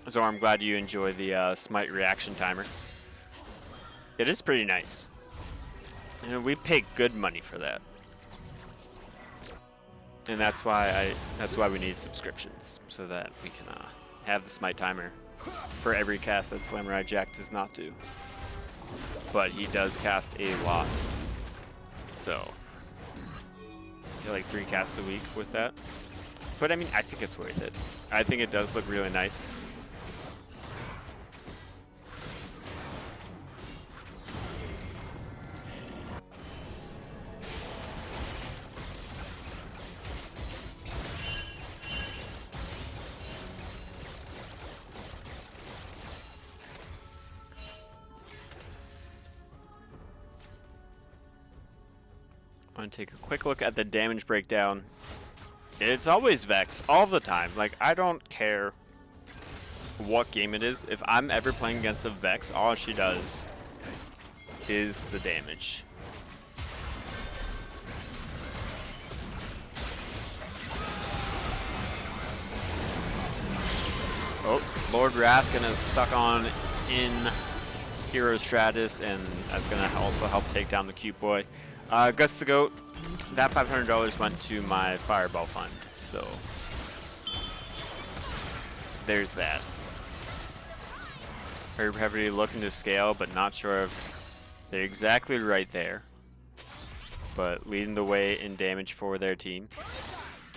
So I'm glad you enjoy the smite reaction timer. It is pretty nice. You know, we pay good money for that, and that's why we need subscriptions, so that we can have the smite timer for every cast that Samurai Jack does not do. But he does cast a lot, so I feel like 3 casts a week with that. But I mean, I think it's worth it. I think it does look really nice. I'm going to take a quick look at the damage breakdown It's always Vex, all the time. Like, I don't care what game it is. If I'm ever playing against a Vex, all she does is the damage. Oh, Lord Wrath gonna suck on in Hero Stratus, and that's gonna also help take down the cute boy. Gus the Goat, that $500 went to my Fireball fund, so there's that. Herb Heavy looking to scale, but not sure if they're exactly right there. But leading the way in damage for their team.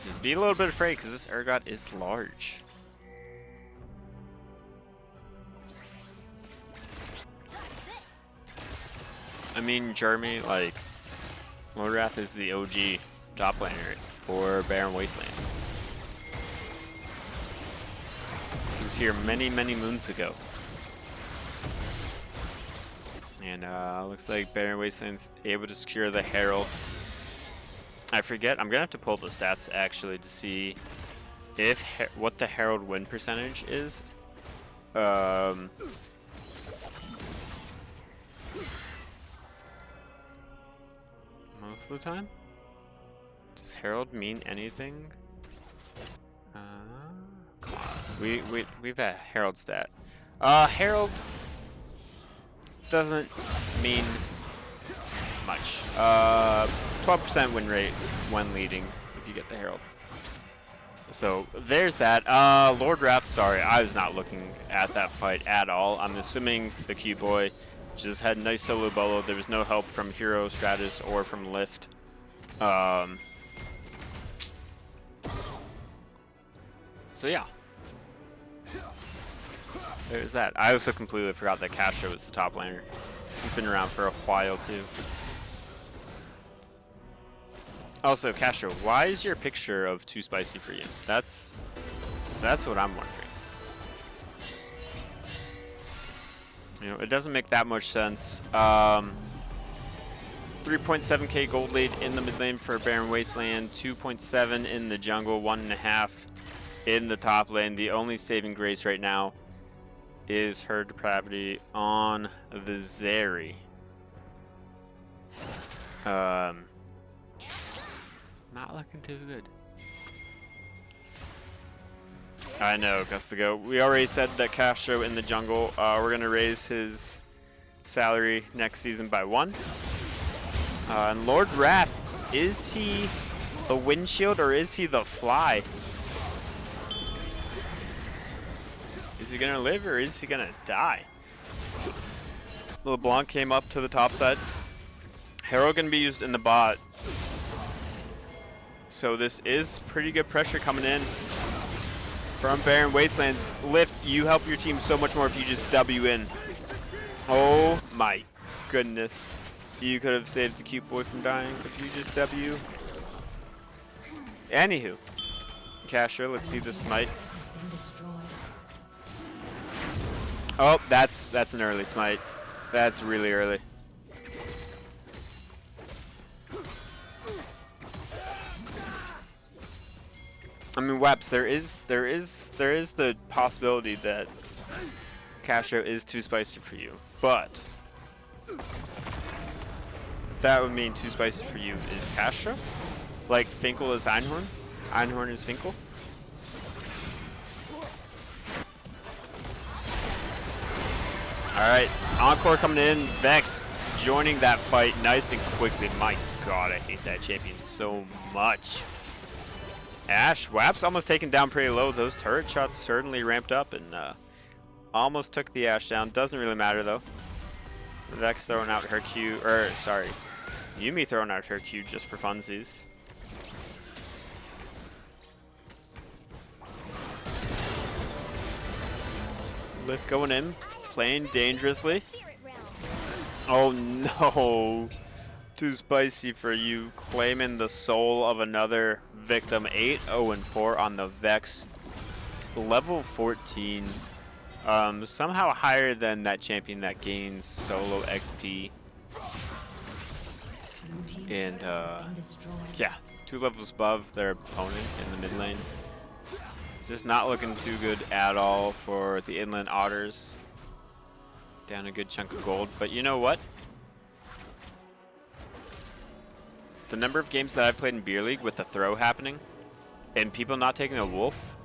Just be a little bit afraid, because this Urgot is large. I mean, Jeremy, like, Lord Wrath is the OG top laner for Barren Wastelands. He was here many, many moons ago. And looks like Barren Wastelands able to secure the Herald. I forget, I'm gonna have to pull the stats actually to see if what the Herald win percentage is. Most of the time? Does Herald mean anything? Come on. We've had Herald stat. Herald doesn't mean much. 12% win rate when leading if you get the Herald. So there's that. Lord Wrath, sorry, I was not looking at that fight at all. I'm assuming the cute boy just had nice solo bolo. There was no help from Hero Stratus or from Lift. So yeah. There's that. I also completely forgot that Castro was the top laner. He's been around for a while too. Also, Castro, why is your picture of Too Spicy for you? That's what I'm wondering. You know, it doesn't make that much sense. 3.7k gold lead in the mid lane for Barren Wasteland, 2.7 in the jungle, 1.5 in the top lane. The only saving grace right now is her depravity on the Zeri. Not looking too good. I know, Gus to go. We already said that Castro in the jungle, we're going to raise his salary next season by 1. And Lord Wrath, is he the windshield or is he the fly? Is he going to live or is he going to die? LeBlanc came up to the top side. Herald going to be used in the bot. So this is pretty good pressure coming in from Barren Wastelands. Lift, you help your team so much more if you just W in. Oh my goodness. You could have saved the cute boy from dying if you just W. Anywho. Castro, let's see the smite. Oh, that's an early smite. That's really early. I mean, Weps, there is the possibility that Castro is too spicy for you, but that would mean too spicy for you is Castro, like Finkel is Einhorn, Einhorn is Finkel. All right, Encore coming in, Vex joining that fight nice and quickly. My God, I hate that champion so much. Ash, Waps almost taken down pretty low. Those turret shots certainly ramped up and almost took the Ash down. Doesn't really matter though. Vex throwing out her Q, or sorry, Yuumi throwing out her Q just for funsies. Lift going in, playing dangerously. Oh no. Too spicy for you, claiming the soul of another victim. 8-0-4 on the Vex. Level 14. Somehow higher than that champion that gains solo XP. And yeah, 2 levels above their opponent in the mid lane. Just not looking too good at all for the Inland Otters. Down a good chunk of gold, but you know what? The number of games that I've played in Beer League with the throw happening and people not taking a wolf.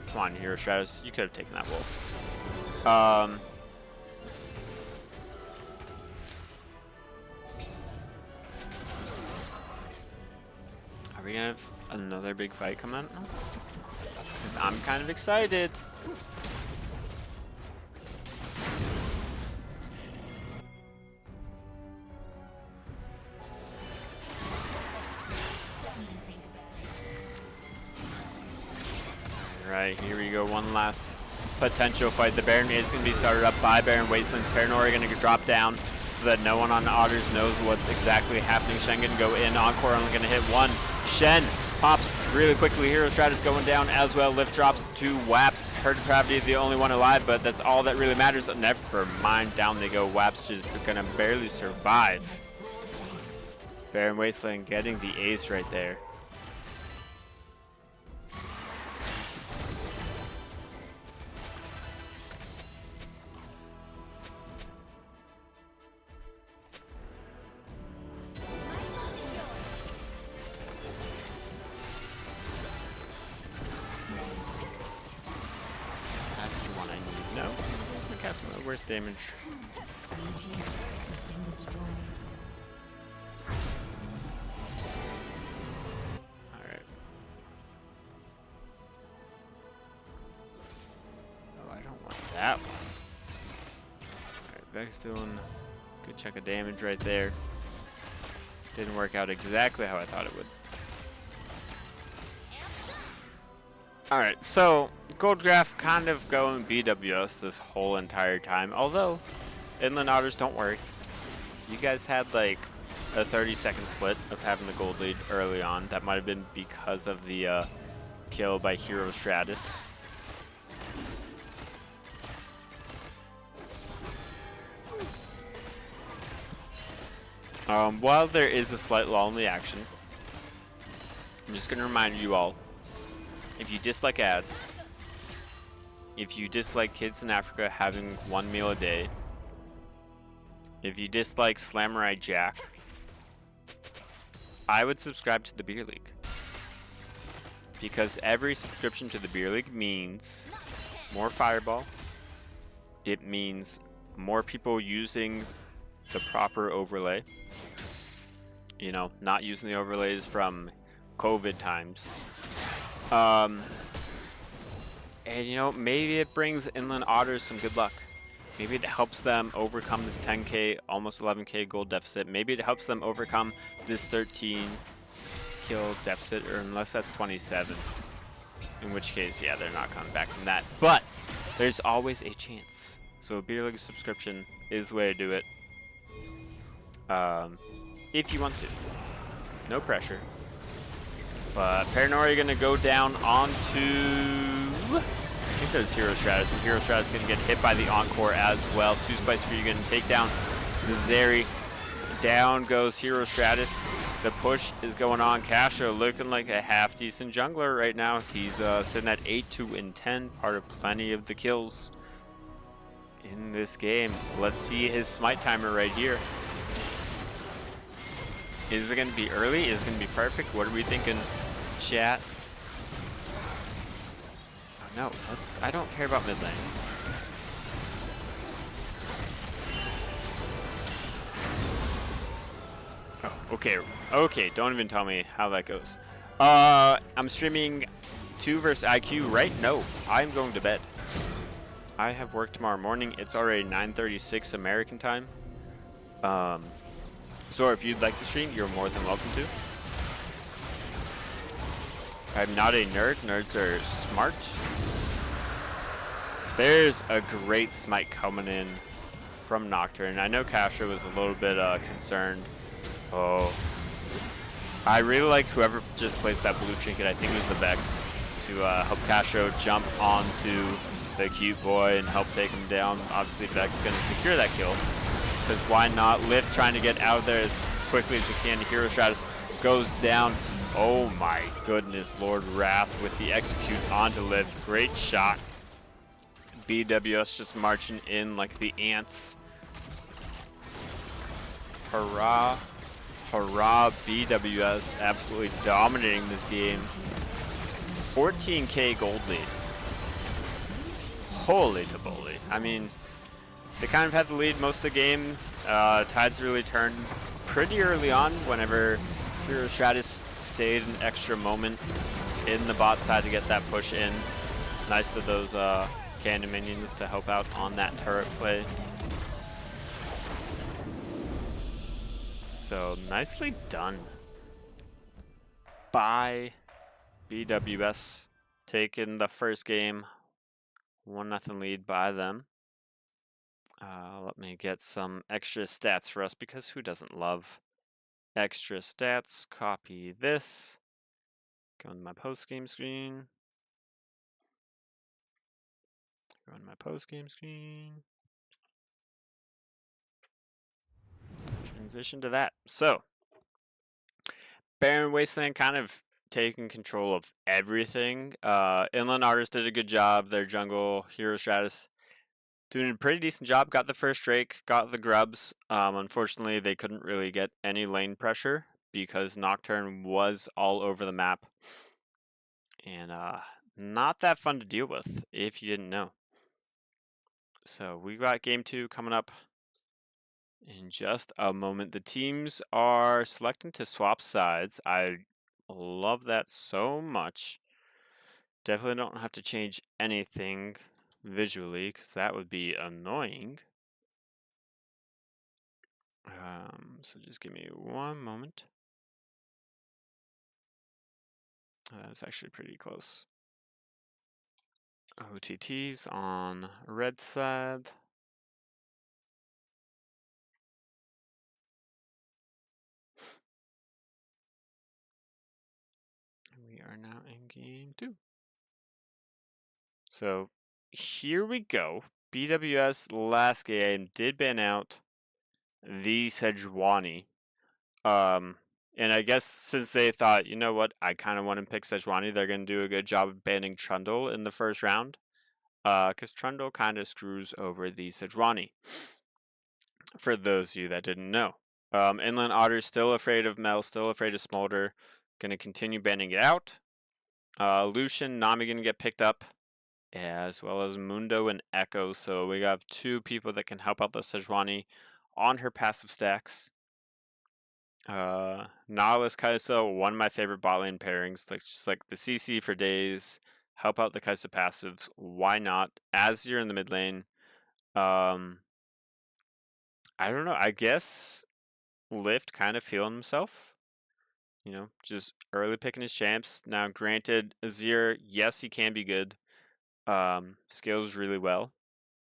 Come on, Hero Stratus, you could have taken that wolf. Are we gonna have another big fight come out? Because I'm kind of excited. Alright, here we go. One last potential fight. The Baron is going to be started up by Baron Wastelands. Paranori going to drop down so that no one on Otters knows what's exactly happening. Shen going to go in. Encore only going to hit one. Shen pops really quickly. Hero Stratus going down as well. Lift drops to Waps. Her Depravity is the only one alive, but that's all that really matters. Never mind. Down they go. Waps just going to barely survive. Baron Wasteland getting the ace right there. Worst damage. Alright. Oh, I don't want that one. Alright, Vex doing a good chunk of damage right there. Didn't work out exactly how I thought it would. Alright, so Goldgraph kind of going BWS this whole entire time. Although, Inland Otters, don't worry. You guys had like a 30-second split of having the gold lead early on. That might have been because of the kill by Hero Stratus. While there is a slight lull in the action, I'm just going to remind you all, if you dislike ads, if you dislike kids in Africa having 1 meal a day, if you dislike Slamurai Jack, I would subscribe to the Beer League. Because every subscription to the Beer League means more Fireball. It means more people using the proper overlay. You know, not using the overlays from COVID times. And you know, maybe it brings Inland Otters some good luck. Maybe it helps them overcome this 10k, almost 11k gold deficit. Maybe it helps them overcome this 13 kill deficit, or unless that's 27. In which case, yeah, they're not coming back from that. But there's always a chance. So a Beer League subscription is the way to do it. If you want to. No pressure. But Paranori gonna go down onto, I think there's Hero Stratus, and Hero Stratus is gonna get hit by the Encore as well. 2 Spice for you, gonna take down the Zeri. Down goes Hero Stratus. The push is going on. Casho looking like a half-decent jungler right now. He's sitting at 8, 2, and 10, part of plenty of the kills in this game. Let's see his smite timer right here. Is it going to be early? Is it going to be perfect? What are we thinking, chat? Oh, no, I don't care about mid lane. Oh, okay. Okay, don't even tell me how that goes. I'm streaming 2 versus IQ, right? No, I'm going to bed. I have work tomorrow morning. It's already 9:36 American time. So if you'd like to stream, you're more than welcome to. I'm not a nerd. Nerds are smart. There's a great smite coming in from Nocturne. I know Castro was a little bit concerned. Oh. I really like whoever just placed that blue trinket. I think it was the Vex, to help Castro jump onto the cute boy and help take him down. Obviously, Vex is going to secure that kill. Because why not? Lift trying to get out of there as quickly as you can. Hero Stratus goes down. Oh my goodness, Lord Wrath with the execute onto Liv. Great shot. BWS just marching in like the ants. Hurrah. Hurrah, BWS absolutely dominating this game. 14k gold lead. Holy taboli. I mean, they kind of had the lead most of the game. Tides really turned pretty early on whenever Hero Stratus stayed an extra moment in the bot side to get that push in. Nice of those cannon minions to help out on that turret play. So nicely done by BWS, taking the first game, 1-0 lead by them. Let me get some extra stats for us, because who doesn't love extra stats? Copy this. Go into my post-game screen. Go into my post-game screen. Transition to that. So, Barren Wasteland kind of taking control of everything. Inland Artists did a good job. Their jungle, Hero Stratus, doing a pretty decent job. Got the first Drake, got the grubs. Unfortunately, they couldn't really get any lane pressure because Nocturne was all over the map. And not that fun to deal with, if you didn't know. So we got game 2 coming up in just a moment. The teams are selecting to swap sides. I love that so much. Definitely don't have to change anything visually, because that would be annoying. So just give me one moment. That was actually pretty close. OTTs on red side. We are now in game 2. So here we go. BWS last game did ban out the Sejuani. And I guess since they thought, you know what, I kind of want to pick Sejuani, they're going to do a good job of banning Trundle in the first round. Because Trundle kind of screws over the Sejuani. For those of you that didn't know. Inland Otter's still afraid of Mel, still afraid of Smolder. Going to continue banning it out. Lucian, Nami going to get picked up, as well as Mundo and Echo. So we have 2 people that can help out the Sejuani on her passive stacks. Nautilus Kai'Sa, one of my favorite bot lane pairings. Like, just like the CC for days, help out the Kai'Sa passives. Why not? As you're in the mid lane, I don't know. I guess Lift kind of feeling himself. You know, just early picking his champs. Now, granted, Azir, yes, he can be good. Scales really well,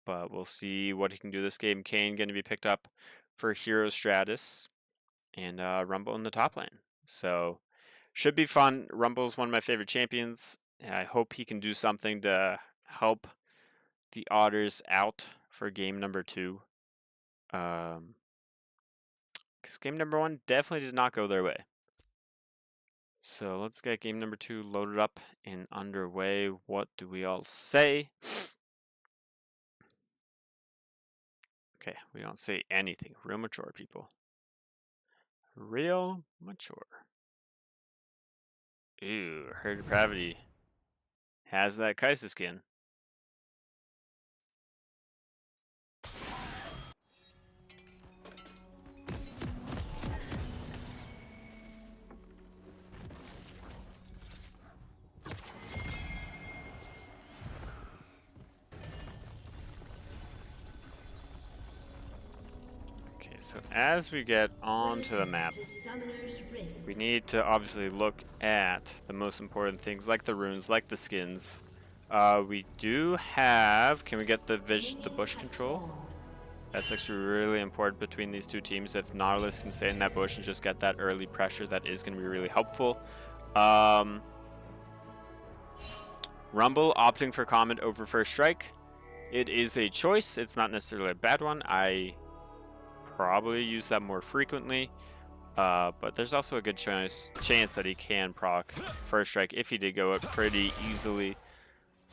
but we'll see what he can do this game. Kane going to be picked up for Hero Stratus, and Rumble in the top lane. So, should be fun. Rumble's one of my favorite champions. I hope he can do something to help the Otters out for game number 2. Because game number 1 definitely did not go their way. So let's get game number 2 loaded up and underway. What do we all say? Okay, we don't say anything. Real mature, people. Real mature. Ew, her depravity has that Kai'Sa skin. So as we get onto the map, we need to obviously look at the most important things, like the runes, like the skins. We do have, can we get the bush control? That's actually really important between these 2 teams. If Nautilus can stay in that bush and just get that early pressure, that is going to be really helpful. Rumble opting for Comet over First Strike. It is a choice. It's not necessarily a bad one. I probably use that more frequently, But there's also a good chance that he can proc first strike if he did go up pretty easily.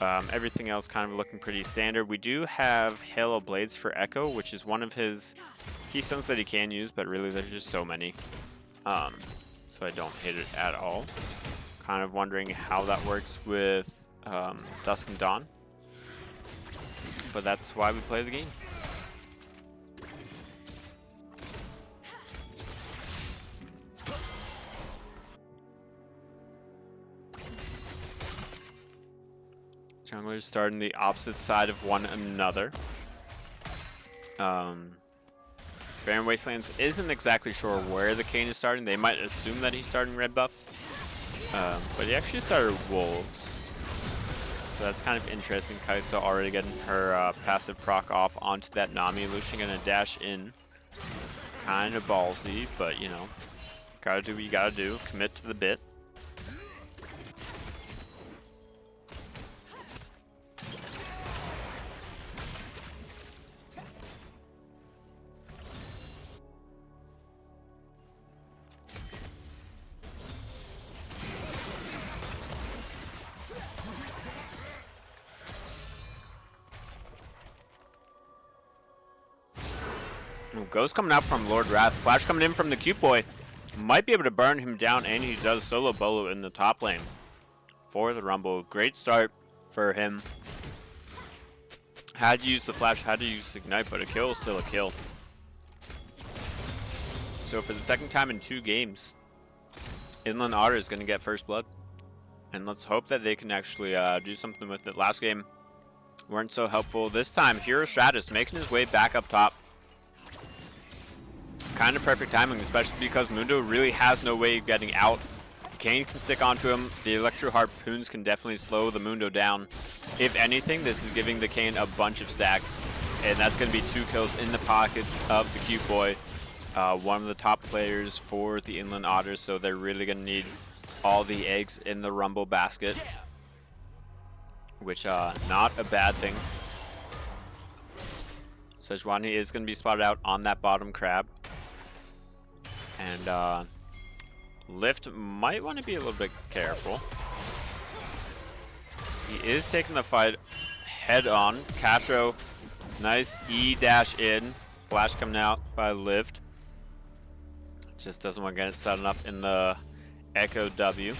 Everything else kind of looking pretty standard. We do have Halo Blades for Echo, which is one of his keystones that he can use, but really there's just so many. So I don't hit it at all. Kind of wondering how that works with Dusk and Dawn. But that's why we play the game. Junglers starting the opposite side of one another. Barren Wastelands isn't exactly sure where the Kayn is starting. They might assume that he's starting red buff. But he actually started Wolves. So that's kind of interesting. Kai'Sa already getting her passive proc off onto that Nami. Lucian gonna dash in. Kind of ballsy, but you know, gotta do what you gotta do. Commit to the bit. Ghost coming out from Lord Wrath. Flash coming in from the cute boy. Might be able to burn him down, and he does solo bolo in the top lane for the Rumble. Great start for him. Had to use the flash, had to use Ignite, but a kill is still a kill. So for the second time in 2 games, Inland Otter is going to get first blood. And let's hope that they can actually do something with it. Last game weren't so helpful. This time, Hero Stratus making his way back up top. Kind of perfect timing, especially because Mundo really has no way of getting out. Kayn can stick onto him. The Electro Harpoons can definitely slow the Mundo down. If anything, this is giving the Kayn a bunch of stacks. And that's going to be 2 kills in the pockets of the cute boy. One of the top players for the Inland Otters, so they're really going to need all the eggs in the Rumble basket. Which, not a bad thing. Sejuani is going to be spotted out on that bottom crab. And Lift might want to be a little bit careful. He is taking the fight head on. Castro, nice E dash in. Flash coming out by Lift. Just doesn't want to get it set up in the Echo W.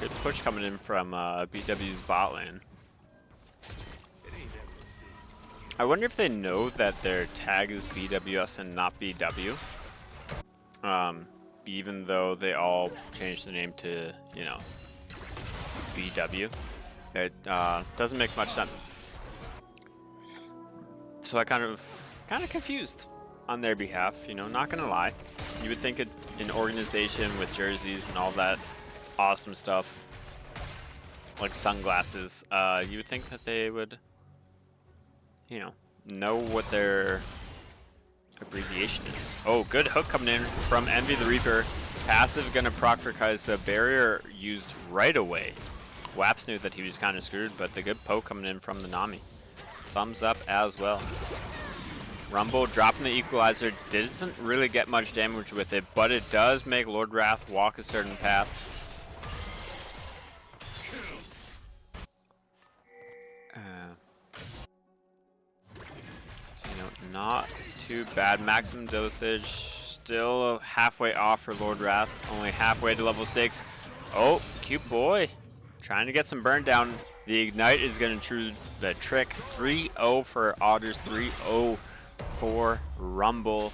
Good push coming in from BW's bot lane. I wonder if they know that their tag is BWS and not BW. Even though they all changed the name to, you know, BW. It doesn't make much sense. So I kind of confused on their behalf, you know, not gonna lie. You would think an organization with jerseys and all that awesome stuff, like sunglasses, you would think that they would, you know what their abbreviation is. Oh, good hook coming in from Envy the Reaper. Passive gonna proc for Kai'Sa. Barrier used right away. Waps knew that he was kind of screwed, but the good poke coming in from the Nami. Thumbs up as well. Rumble dropping the equalizer. Doesn't really get much damage with it, but it does make Lord Wrath walk a certain path. Not too bad. Maximum dosage. Still halfway off for Lord Wrath. Only halfway to level 6. Oh, cute boy. Trying to get some burn down. The Ignite is going to do the trick. 3-0 for Otters. 3-0 for Rumble.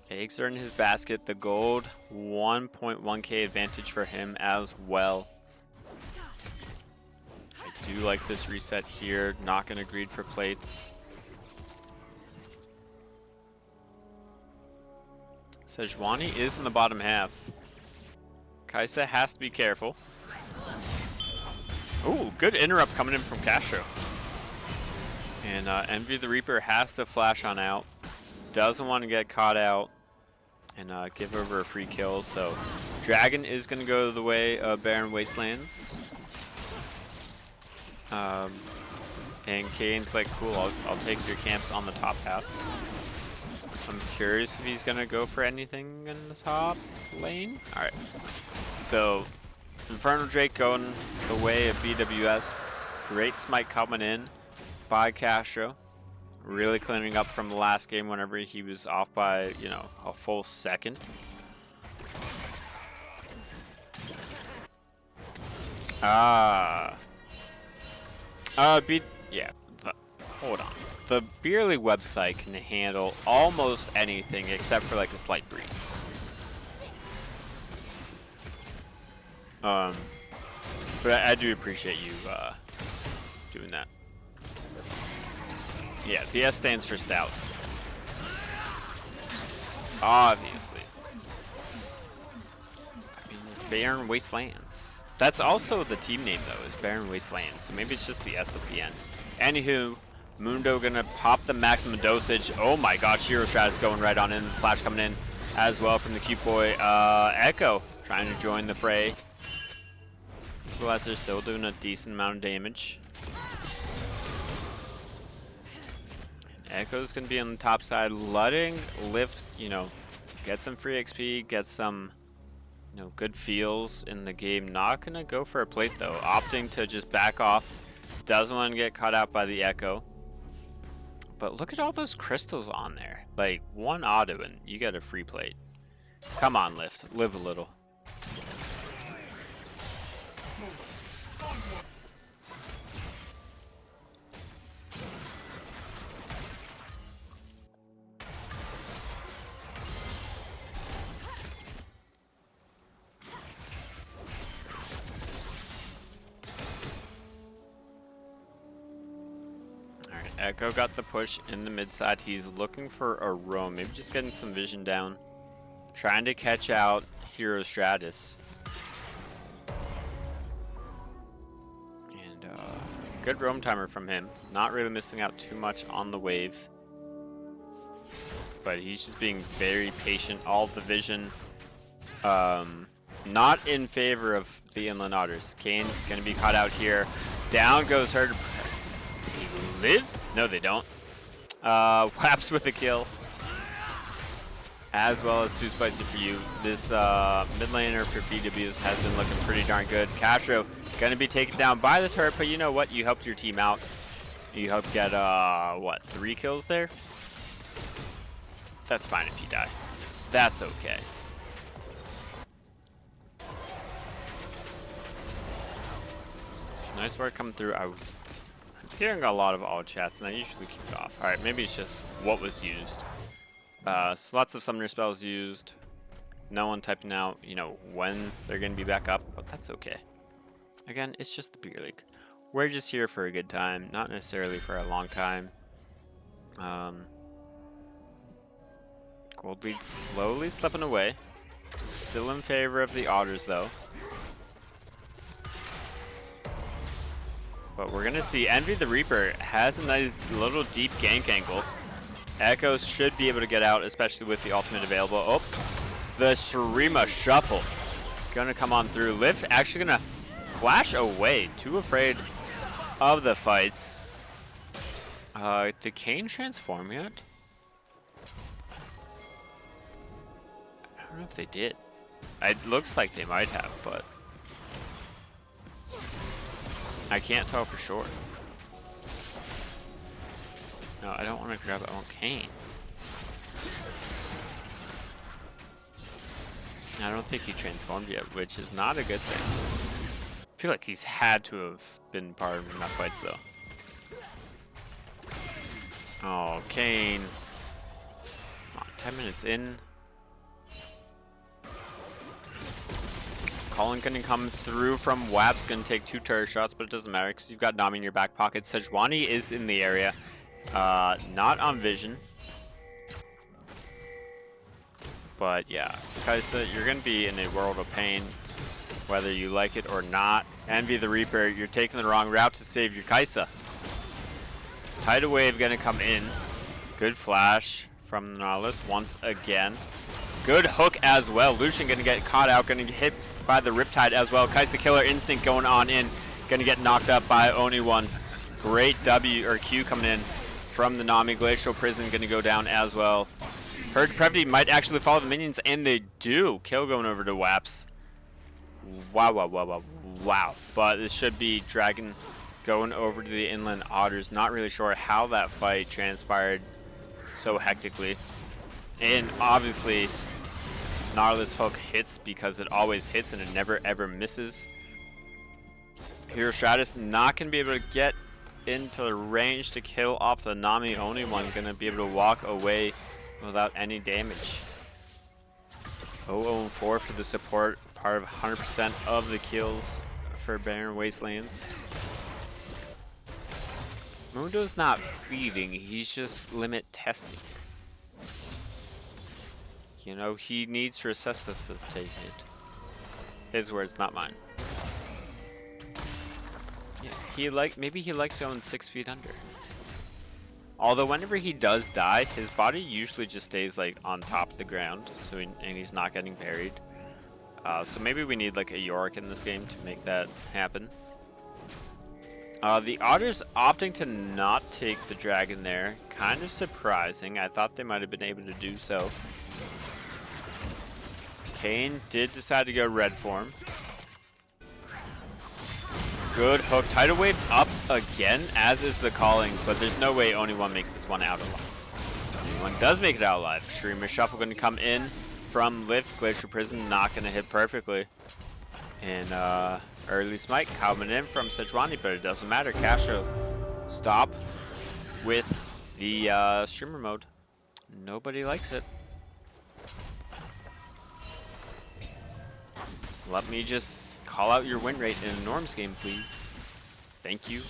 Eggs are in his basket. The gold 1.1k advantage for him as well. I do like this reset here. Not gonna greed for plates. Sejuani is in the bottom half. Kaisa has to be careful. Ooh, good interrupt coming in from Castro. And Envy the Reaper has to flash on out. Doesn't want to get caught out and give over a free kill. So Dragon is going to go the way of Barren Wastelands. And Kane's like, cool, I'll take your camps on the top half. I'm curious if he's going to go for anything in the top lane. All right. So Infernal Drake going the way of BWS. Great smite coming in by Castro. Really cleaning up from the last game whenever he was off by, you know, a full second. Hold on. The Beer League website can handle almost anything except for like a slight breeze. But I do appreciate you doing that. Yeah, BS stands for stout. Obviously. I mean, Barren Wastelands. That's also the team name though, is Barren Wastelands. So maybe it's just the S at the end. Anywho, Mundo gonna pop the maximum dosage. Oh my gosh, Hero Strat is going right on in. Flash coming in as well from the cute boy. Echo trying to join the fray. BLS are still doing a decent amount of damage. Echo's gonna be on the top side, letting Lift, you know, get some free XP, get some, you know, good feels in the game. Not gonna go for a plate though, opting to just back off. Doesn't want to get caught out by the Echo. But look at all those crystals on there. Like, one auto and you get a free plate. Come on, Lift, live a little. Echo got the push in the mid side. He's looking for a roam, maybe just getting some vision down, trying to catch out Hero Stratus. And good roam timer from him. Not really missing out too much on the wave, but he's just being very patient. All the vision, not in favor of the Inland Otters. Kane gonna be caught out here. Down goes her. They live? No, they don't. Whaps with a kill. As well as too spicy for you. This mid laner for BWS has been looking pretty darn good. Castro gonna be taken down by the turret, but you know what? You helped your team out. You helped get, what, 3 kills there? That's fine if you die. That's okay. Nice work coming through. I'm hearing a lot of all chats, and I usually keep it off. Alright, maybe it's just what was used. So lots of summoner spells used. No one typing out, you know, when they're going to be back up, but that's okay. Again, it's just the Beer League. We're just here for a good time, not necessarily for a long time. Gold lead slowly slipping away. Still in favor of the Otters, though. But we're going to see Envy the Reaper has a nice little deep gank angle. Echo should be able to get out, especially with the ultimate available. Oh, the Shurima Shuffle gonna come on through. Lift actually gonna flash away. Too afraid of the fights. Did Kane transform yet? I don't know if they did. It looks like they might have, but I can't tell for sure. No, I don't want to grab it. I want Kane. I don't think he transformed yet, which is not a good thing. I feel like he's had to have been part of enough fights, though. Oh, Kane. Come on, 10 minutes in. Calling gonna come through from WAP's gonna take 2 turret shots, but it doesn't matter because you've got Nami in your back pocket. Sejuani is in the area, not on vision. But yeah, Kaisa, you're gonna be in a world of pain, whether you like it or not. Envy the Reaper, you're taking the wrong route to save your Kaisa. Tidal Wave gonna come in. Good flash from Nautilus once again. Good hook as well. Lucian gonna get caught out, gonna get hit by the Riptide as well. Kaisa Killer Instinct going on in, gonna get knocked up by Oni1. Great W or Q coming in from the Nami. Glacial Prison gonna go down as well. Herd Depravity might actually follow the minions, and they do. Kill going over to WAPS. Wow, wow, wow, wow, wow. But this should be Dragon going over to the Inland Otters. Not really sure how that fight transpired so hectically. And obviously, Nautilus hook hits because it always hits and it never ever misses. Hero Stratus not going to be able to get into the range to kill off the Nami. Only one going to be able to walk away without any damage. 0-4 for the support, part of 100% of the kills for Barren Wastelands. Mundo's not feeding, he's just limit testing. You know, he needs to resuscitate it. His words, not mine. Yeah, maybe he likes going 6 feet under. Although whenever he does die, his body usually just stays like on top of the ground, so and he's not getting buried. So maybe we need like a Yorick in this game to make that happen. The Otters opting to not take the Dragon there, kind of surprising. I thought they might have been able to do so. Kane did decide to go red form. Good hook. Tidal Wave up again, as is the Calling, but there's no way Oni1 makes this one out alive. Oni1 does make it out alive. Streamer Shuffle going to come in from Lift. Glacier Prison not going to hit perfectly. And early Smite coming in from Sejuani, but it doesn't matter. Casho stop with the streamer mode. Nobody likes it. Let me just call out your win rate in a Norms game, please. Thank you.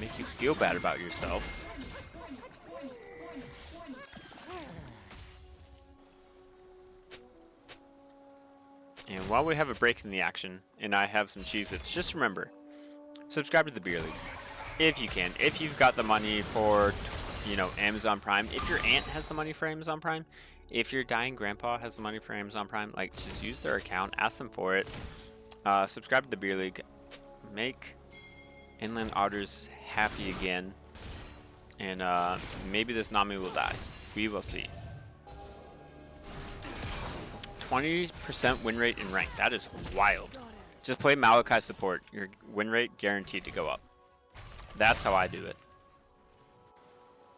Make you feel bad about yourself. And while we have a break in the action, and I have some Cheez-Its, just remember, subscribe to the Beer League, if you can. If you've got the money for, you know, Amazon Prime, if your aunt has the money for Amazon Prime, if your dying grandpa has the money for Amazon Prime, like, just use their account, ask them for it. Subscribe to the Beer League. Make Inland Otters happy again. And maybe this Nami will die. We will see. 20% win rate in rank. That is wild. Just play Malachi support. Your win rate guaranteed to go up. That's how I do it.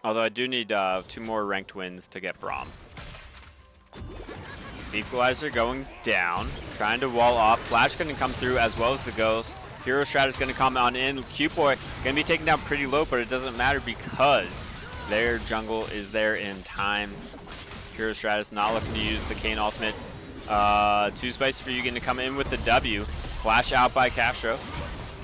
Although I do need 2 more ranked wins to get Braum. Equalizer going down, trying to wall off. Flash going to come through as well as the Ghost. Hero Strat is going to come on in. Cute Boy going to be taken down pretty low, but it doesn't matter because their jungle is there in time. Hero Strat is not looking to use the Kane ultimate. 2 spikes for you going to come in with the W. Flash out by Castro.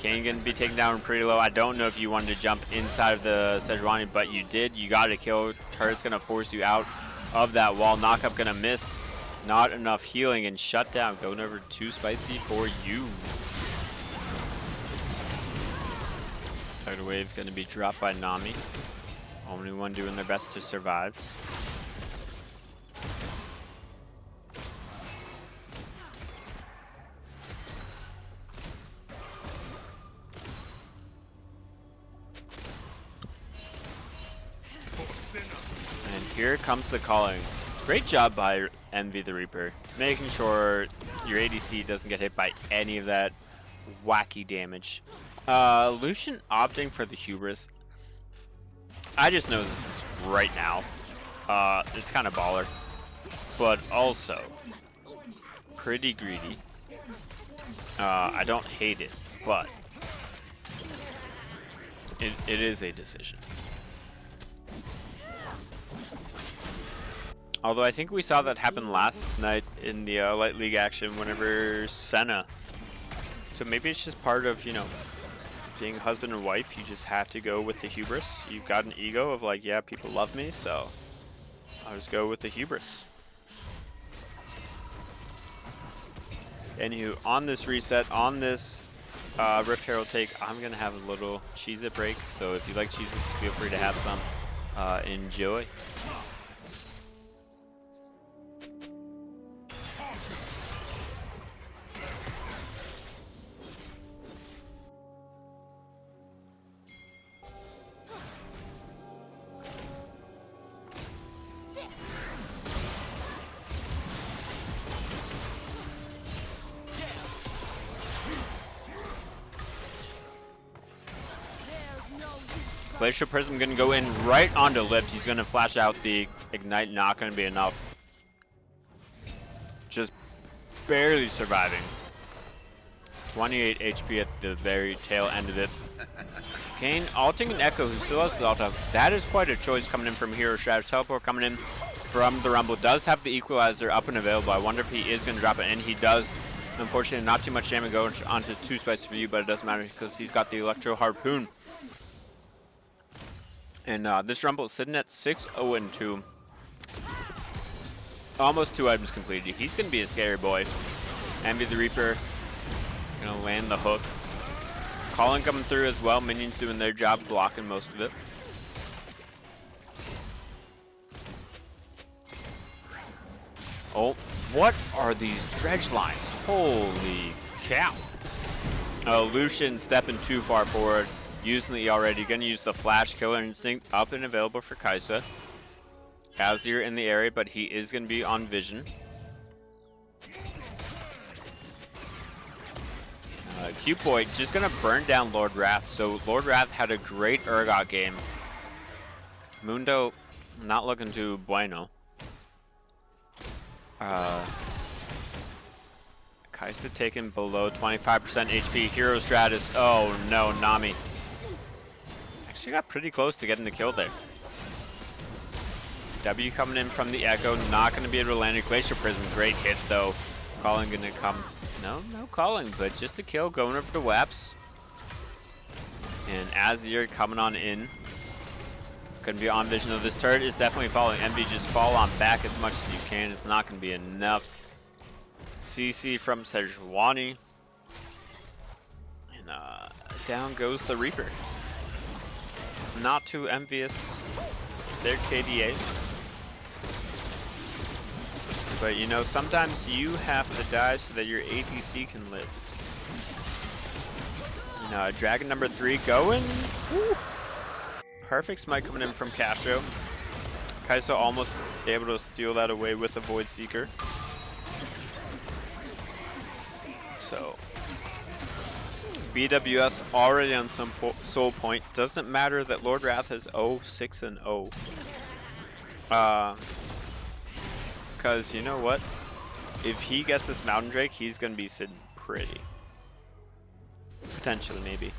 Kane going to be taken down pretty low. I don't know if you wanted to jump inside of the Sejuani, but you did. You got to kill. Turret's going to force you out of that wall. Knockup going to miss. Not enough healing and shut down. Going over too spicy for you. Tidal Wave going to be dropped by Nami. Only one doing their best to survive. And here comes the calling. Great job by Envy the Reaper, making sure your ADC doesn't get hit by any of that wacky damage. Lucian opting for the Hubris. I just know this is right now. It's kind of baller, but also pretty greedy. I don't hate it, but it is a decision. Although I think we saw that happen last night in the Light League action whenever Senna. So maybe it's just part of, you know, being husband and wife. You just have to go with the hubris. You've got an ego of like, yeah, people love me, so I'll just go with the hubris. Anywho, on this reset, on this Rift Herald take, I'm going to have a little Cheez-It break. So if you like Cheez-Its, feel free to have some. Enjoy. Glacial Prism gonna go in right onto Lift. He's gonna flash out the Ignite, not gonna be enough. Just barely surviving. 28 HP at the very tail end of it. Kane ulting an Echo who still has the ult up. That is quite a choice coming in from Hero Stratus. Teleport coming in from the Rumble. Does have the Equalizer up and available. I wonder if he is gonna drop it, and he does. Unfortunately, not too much damage going on his 2 Spice View, but it doesn't matter because he's got the Electro Harpoon. And this Rumble is sitting at 6-0-2. Almost 2 items completed. He's going to be a scary boy. Envy the Reaper. Going to land the hook. Colin coming through as well. Minions doing their job, blocking most of it. Oh, what are these dredge lines? Holy cow. Oh, Lucian stepping too far forward. Using the E already, gonna use the Flash Killer Instinct up and available for Kai'Sa. Azir in the area, but he is gonna be on vision. Cute Boy just gonna burn down Lord Wrath. So Lord Wrath had a great Urgot game. Mundo not looking too bueno. Kai'Sa taken below 25% HP. Hero Stratus. Oh no, Nami. She got pretty close to getting the kill there. W coming in from the Echo, not going to be able to land a Glacial Prism. Great hit though. Calling going to come. No calling, but just a kill going over to Waps. And Azir coming on in. Going to be on vision though. This turret is definitely falling. Envy, just fall on back as much as you can. It's not going to be enough. CC from Sejuani. And down goes the Reaper. Not too envious their KDA. But you know, sometimes you have to die so that your ATC can live. You know, Dragon number 3 going. Woo. Perfect smite coming in from Castro. Kai'Sa almost able to steal that away with the Void Seeker. So BWS already on some soul point. Doesn't matter that Lord Wrath is 0-6-0. Because you know what? If he gets this Mountain Drake, he's going to be sitting pretty. Potentially, maybe.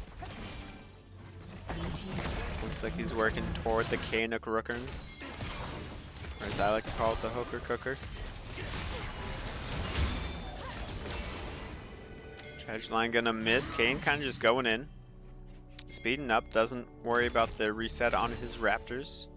Looks like he's working toward the K-Nook Rooker. Or as I like to call it, the Hooker Cooker. Dredge line gonna miss. Kane kind of just going in. Speeding up. Doesn't worry about the reset on his Raptors.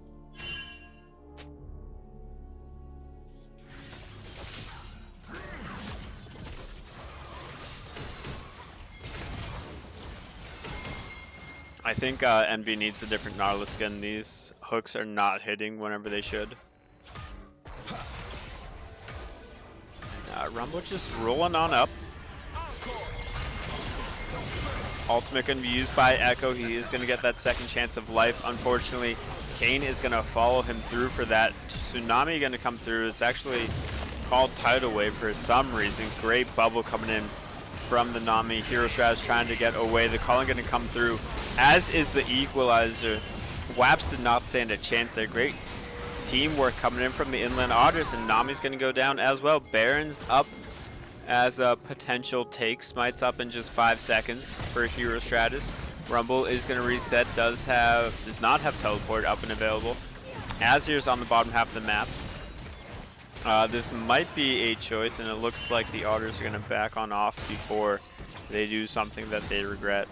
I think Envy needs a different Nautilus skin. These hooks are not hitting whenever they should. And, Rumble just rolling on up. Ultimate going to be used by Echo. He is going to get that second chance of life. Unfortunately, Kane is going to follow him through for that. Tsunami going to come through. It's actually called Tidal Wave for some reason. Great bubble coming in from the Nami. Hero Stratus trying to get away. The calling going to come through, as is the Equalizer. Waps did not stand a chance there. Great teamwork coming in from the Inland Otters, and Nami's going to go down as well. Baron's up as a potential take. Smite's up in just 5 seconds for Hero Stratus. Rumble is going to reset. Does not have teleport up and available. Azir's on the bottom half of the map. This might be a choice, and it looks like the Otters are going to back on off before they do something that they regret.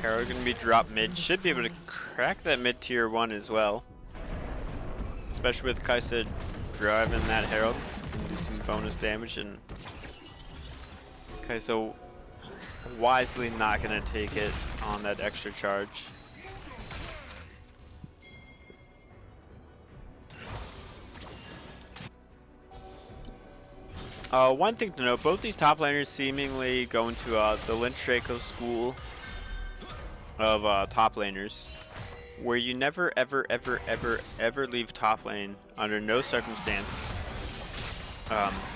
Harrow going to be dropped mid. Should be able to crack that mid tier 1 as well. Especially with Kaisa driving that Herald. Do some bonus damage, and Kaisa wisely not going to take it on that extra charge. One thing to note, both these top laners seemingly go into the Lynch Draco school of top laners, where you never ever leave top lane under no circumstance,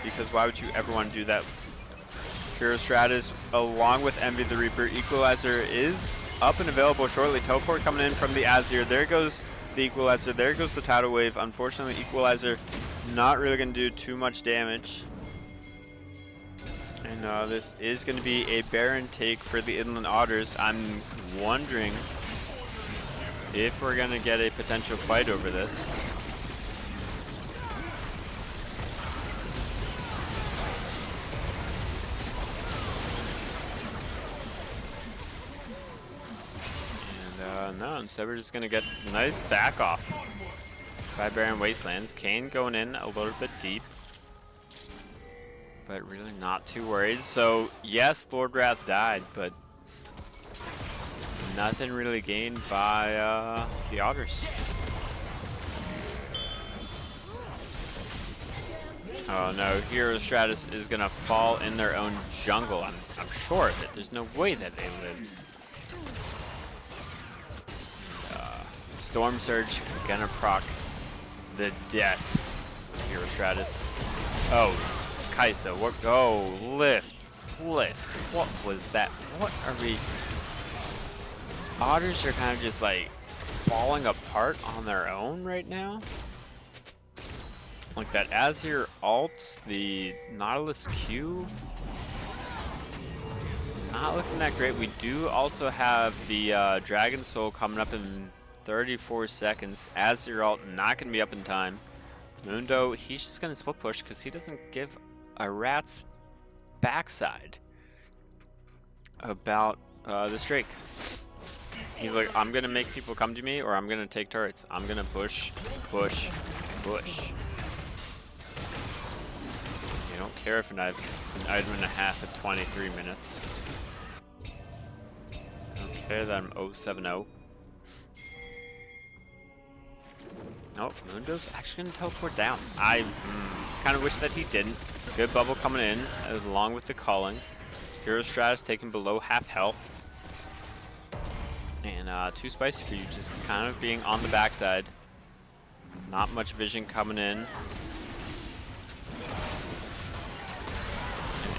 because why would you ever want to do that? Hero Stratus along with Envy the Reaper. Equalizer is up and available shortly. Teleport coming in from the Azir. There goes the Equalizer. There goes the Tidal Wave. Unfortunately, Equalizer not really going to do too much damage. And this is going to be a Baron take for the Inland Otters. I'm wondering if we're going to get a potential fight over this. And no, instead we're just going to get a nice back off by Barren Wastelands. Kayn going in a little bit deep, but really not too worried. So yes, Lord Wrath died, but nothing really gained by the Otters. Oh no, Hero Stratus is gonna fall in their own jungle. I'm sure of it. There's no way that they live. Storm Surge gonna proc the death. Hero Stratus. Oh, Kaisa, what? Oh, lift. What was that? What are we? Otters are kind of just like falling apart on their own right now. Like that Azir ult, the Nautilus Q. Not looking that great. We do also have the Dragon Soul coming up in 34 seconds. Azir ult not going to be up in time. Mundo, he's just going to split push because he doesn't give a rat's backside about this Drake. He's like, I'm going to make people come to me, or I'm going to take turrets. I'm going to push. You don't care if an item and a half at 23 minutes. I don't care that I'm 070. Oh, Mundo's actually going to teleport down. I kind of wish that he didn't. Good bubble coming in, along with the calling. Hero Stratus taking below half health. And too spicy for you, just kind of being on the backside. Not much vision coming in. And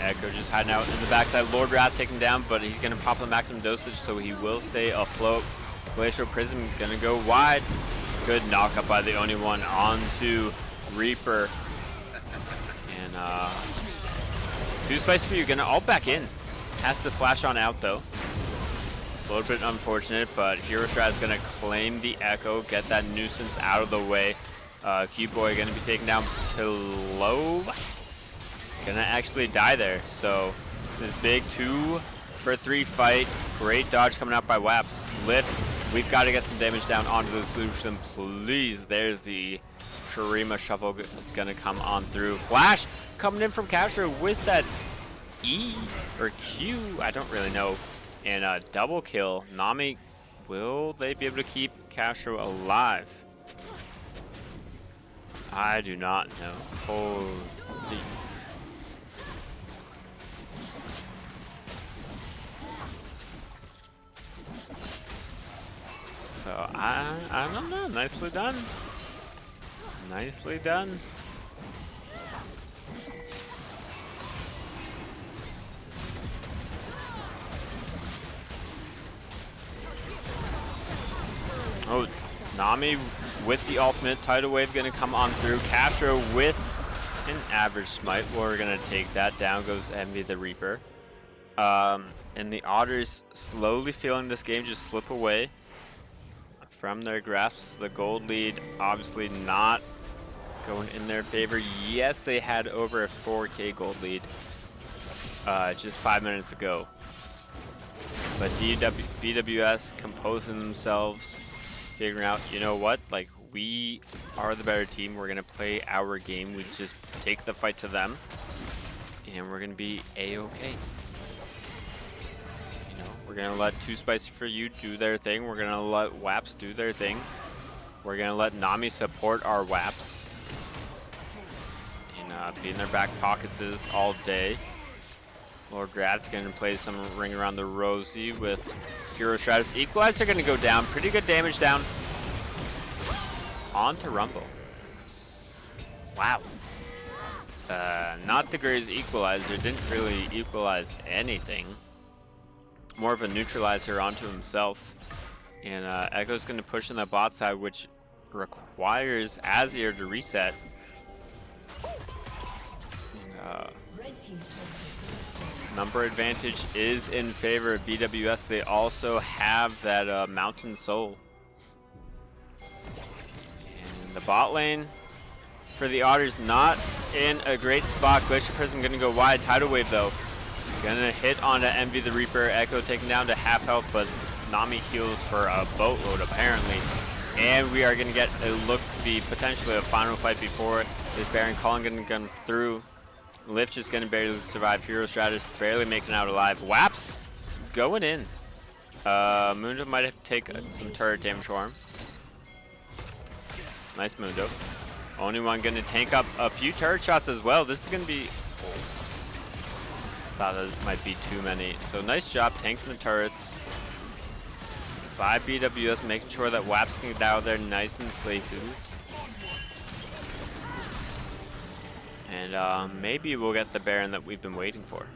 Echo just hiding out in the backside. Lord Wrath taken down, but he's going to pop the maximum dosage, so he will stay afloat. Glacial Prism going to go wide. Good knock up by the only one onto Reaper. And too spicy for you, gonna ult back in. Has to flash on out though. A little bit unfortunate, but Hero Strat is gonna claim the Echo, get that nuisance out of the way. Q-Boy gonna be taken down below. Gonna actually die there. So this big 2 for 3 fight. Great dodge coming out by Waps. Lift. We've got to get some damage down onto the solution, please. There's the Shurima Shuffle that's going to come on through. Flash coming in from Castro with that E or Q, I don't really know. And a double kill. Nami, will they be able to keep Castro alive? I do not know. Holy. So I don't know. Nicely done. Nicely done. Oh, Nami with the ultimate. Tidal Wave gonna come on through. Castro with an average smite. We're gonna take that. Down goes Envy the Reaper. And the Otters slowly feeling this game just slip away from their grasps. The gold lead obviously not going in their favor. Yes, they had over a 4K gold lead just 5 minutes ago. But BWS composing themselves, figuring out, you know what, like, we are the better team. We're going to play our game. We just take the fight to them, and we're going to be A-okay. You know, we're going to let Too Spicy For You do their thing. We're going to let WAPs do their thing. We're going to let Nami support our WAPs. And be in their back pockets all day. Lord Wrath going to play some Ring Around the Rosie with Hero Stratus. Equalizer going to go down. Pretty good damage down. On to Rumble. Wow. Not the greatest equalizer. Didn't really equalize anything. More of a neutralizer onto himself. And Echo's going to push in the bot side, which requires Azir to reset. Number advantage is in favor of BWS. They also have that Mountain Soul. And the bot lane for the Otters not in a great spot. Glacier Prism gonna go wide. Tidal Wave though. Gonna hit onto Envy the Reaper. Echo taken down to half health, but Nami heals for a boatload apparently. And we are gonna get, it looks to be potentially a final fight before this Baron Cullen gonna come through. Lift just gonna barely survive. Hero Stratus barely making out alive. WAPs going in. Mundo might have to take some turret damage for him. Nice Mundo. Only one gonna tank up a few turret shots as well. This is gonna be. Thought that might be too many. So nice job tanking the turrets by BWS, making sure that WAPs can get out there nice and safely. And maybe we'll get the Baron that we've been waiting for.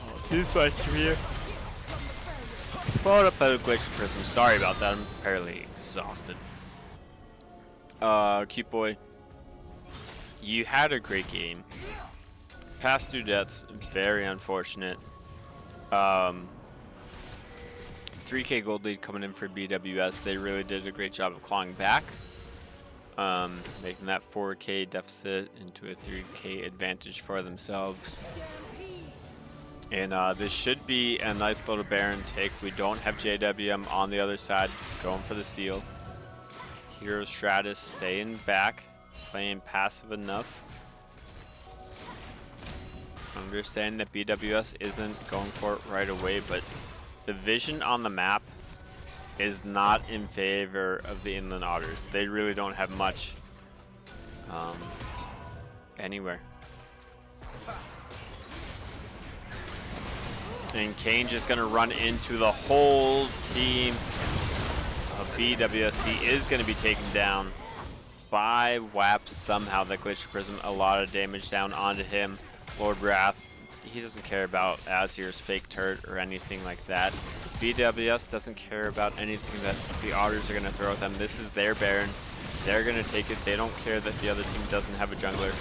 Oh, too much here. Followed up by the Glacier Prism. Sorry about that. I'm fairly exhausted. Cute boy. You had a great game. Past 2 deaths, very unfortunate. 3K gold lead coming in for BWS. They really did a great job of clawing back. Making that 4K deficit into a 3K advantage for themselves. And this should be a nice little Baron take. We don't have JWM on the other side going for the steal. Hero Stratus staying back, playing passive enough. Understand that BWS isn't going for it right away, but the vision on the map is not in favor of the Inland Otters. They really don't have much anywhere. And Kane just going to run into the whole team of BWS. He is going to be taken down by WAP somehow. The Glacier Prism, a lot of damage down onto him. Lord Wrath, he doesn't care about Azir's fake turret or anything like that. BWS doesn't care about anything that the Otters are going to throw at them. This is their Baron. They're going to take it. They don't care that the other team doesn't have a jungler.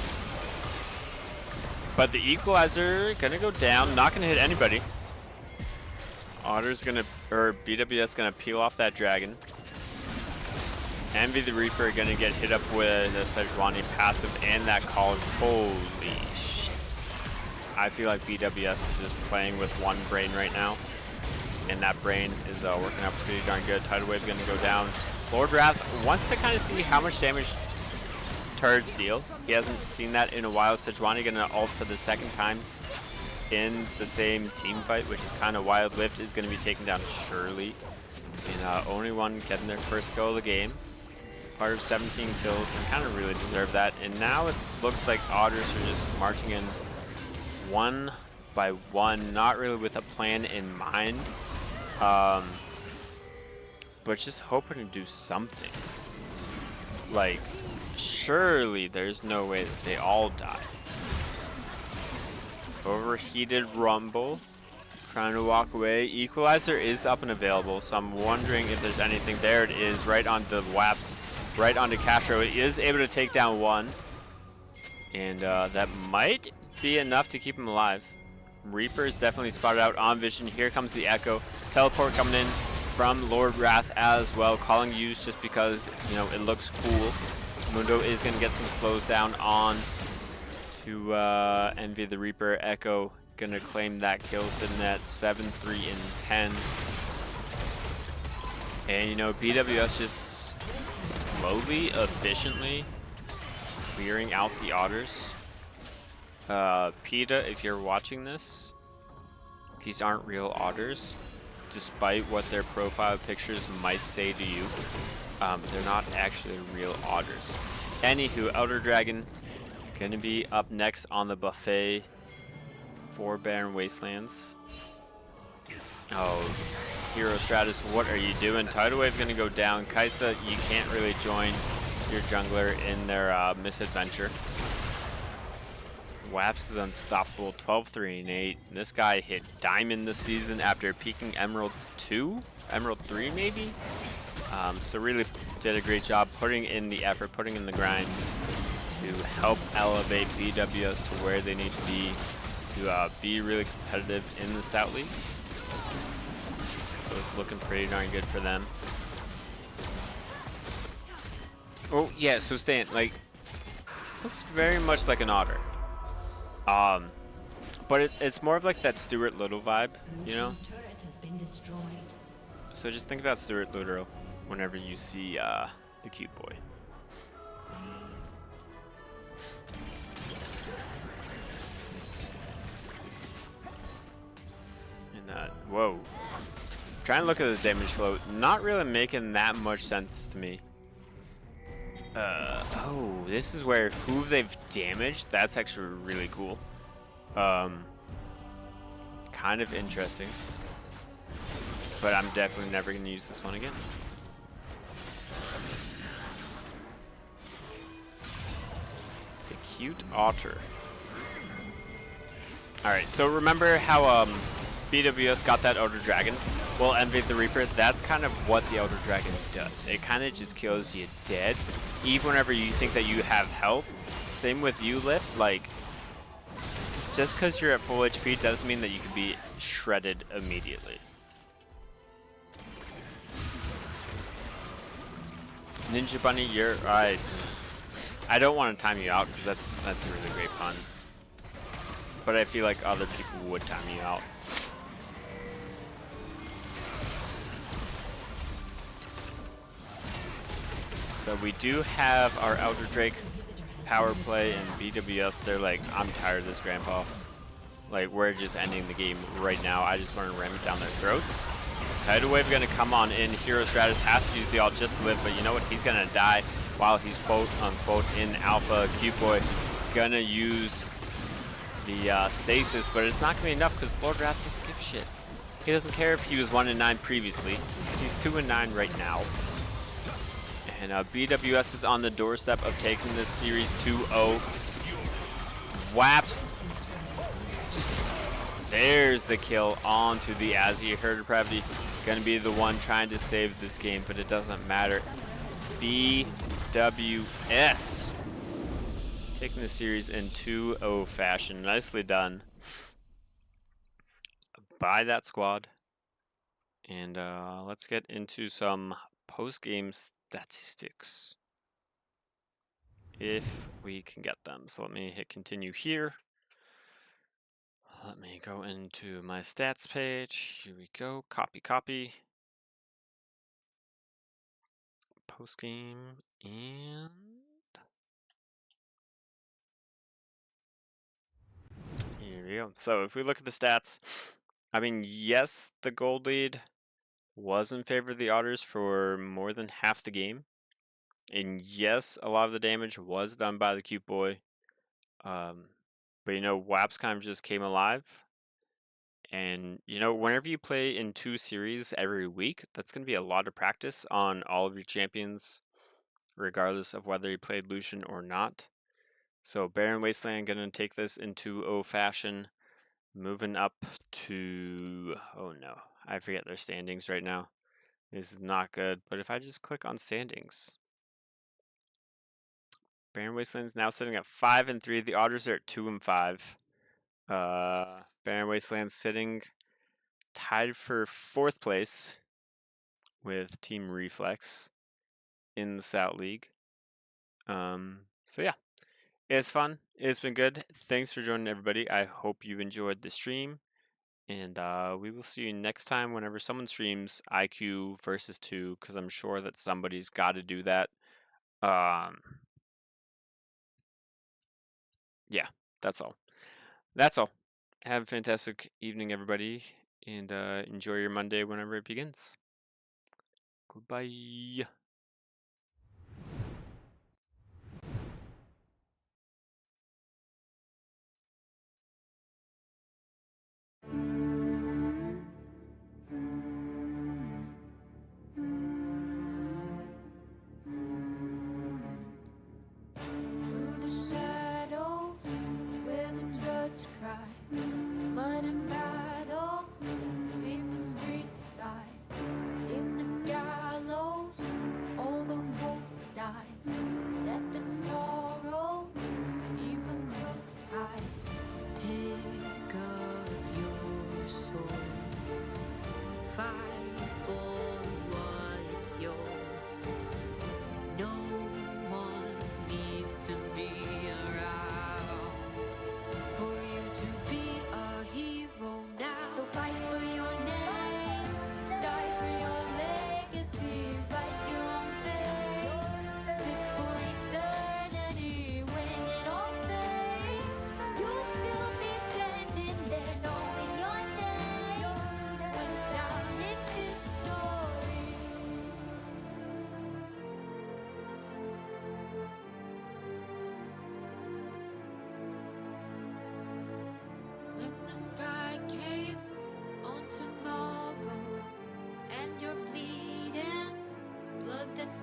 But the Equalizer going to go down, not going to hit anybody. Otters gonna, or BWS gonna peel off that dragon. Envy the Reaper gonna get hit up with a Sejuani passive and that college. Holy shit. I feel like BWS is just playing with one brain right now. And that brain is working out pretty darn good. Tidal Wave gonna go down. Lord Wrath wants to kind of see how much damage turrets deal. He hasn't seen that in a while. Sejuani gonna ult for the second time in the same team fight, which is kind of wild. Lift is going to be taken down surely. And only one getting their first go of the game. Part of 17 kills, and kind of really deserve that. And now it looks like Otters are just marching in one by one, not really with a plan in mind. But just hoping to do something. Like, surely there's no way that they all die. Overheated Rumble. Trying to walk away. Equalizer is up and available, so I'm wondering if there's anything. There it is, right on the Waps, right onto Castro. It is able to take down one. And that might be enough to keep him alive. Reaper is definitely spotted out on vision. Here comes the Echo. Teleport coming in from Lord Wrath as well. Calling use just because, you know, it looks cool. Mundo is going to get some slows down on to Envy the Reaper. Echo going to claim that kill, sitting at 7, 3, and 10. And, you know, BWS just slowly, efficiently clearing out the otters. PETA, if you're watching this, these aren't real otters, despite what their profile pictures might say to you. They're not actually real otters. Anywho, Elder Dragon gonna be up next on the buffet for Barren Wastelands. Oh, Hero Stratus, what are you doing? Tidal Wave gonna go down. Kaisa, you can't really join your jungler in their misadventure. Waps is unstoppable, 12, 3, and 8. This guy hit Diamond this season after peaking Emerald 2? Emerald 3 maybe? So really did a great job putting in the effort, putting in the grind to help elevate BWS to where they need to be really competitive in the South League. So it's looking pretty darn good for them. Oh yeah, so Stan, like, looks very much like an otter. But it's more of like that Stuart Little vibe, you know? So just think about Stuart Little whenever you see the cute boy. And whoa. Trying to look at the damage flow, not really making that much sense to me. Oh, this is where who they've damaged. That's actually really cool. Kind of interesting. But I'm definitely never going to use this one again. The cute otter. Alright, so remember how BWS got that Elder Dragon? Well, Envy the Reaper, that's kind of what the Elder Dragon does. It kind of just kills you dead, even whenever you think that you have health. Same with you, Lift. Like, just because you're at full HP doesn't mean that you can be shredded immediately. Ninja Bunny, you're right. I don't want to time you out because that's a really great pun. But I feel like other people would time you out. So we do have our Elder Drake power play and BWS. They're like, I'm tired of this, Grandpa. Like, we're just ending the game right now. I just want to ram it down their throats. Tidal Wave gonna come on in. Hero Stratus has to use the ult just to live, but you know what? He's gonna die while he's quote unquote in alpha. Cute Boy gonna use the stasis, but it's not gonna be enough because Lord Wrath doesn't give a shit. He doesn't care if he was 1-9 previously. He's 2-9 right now. And BWS is on the doorstep of taking this series 2-0. Waps. There's the kill onto the Azir. Herd Depravity gonna be the one trying to save this game, but it doesn't matter. BWS taking the series in 2-0 fashion. Nicely done by that squad. And let's get into some post-game statistics, if we can get them. So let me hit continue here. Let me go into my stats page. Here we go. Copy. Post game and here we go. So if we look at the stats, I mean, yes, the gold lead was in favor of the Otters for more than half the game. And yes, a lot of the damage was done by the cute boy. But you know, Waps kind of just came alive. And you know, whenever you play in 2 series every week, that's going to be a lot of practice on all of your champions. regardless of whether he played Lucian or not. So Barren Wasteland gonna take this into O fashion, moving up to, oh no, I forget their standings right now. This is not good, but if I just click on standings, Barren Wasteland's now sitting at 5-3. The Otters are at 2-5. Barren Wasteland's sitting tied for 4th place with Team Reflex in the South League. So yeah, it's fun. It's been good. Thanks for joining, everybody. I hope you enjoyed the stream, and we will see you next time whenever someone streams IQ versus 2, because I'm sure that somebody's got to do that. Yeah, that's all. That's all. Have a fantastic evening, everybody, and enjoy your Monday whenever it begins. Goodbye. Through the shadows where the judge cried, blood and battle paved the street side. In the gallows, all the hope dies. Death and sorrow, even crooks hide. Pick up your sword, fight for what's yours. No one needs to be around for you to be a hero now. So fight for your name, die for your legacy, write your own fate, live for eternity. When it all fades, you'll still be standing there, knowing your name went down in history. When the sky caves on tomorrow and you're bleeding, blood that's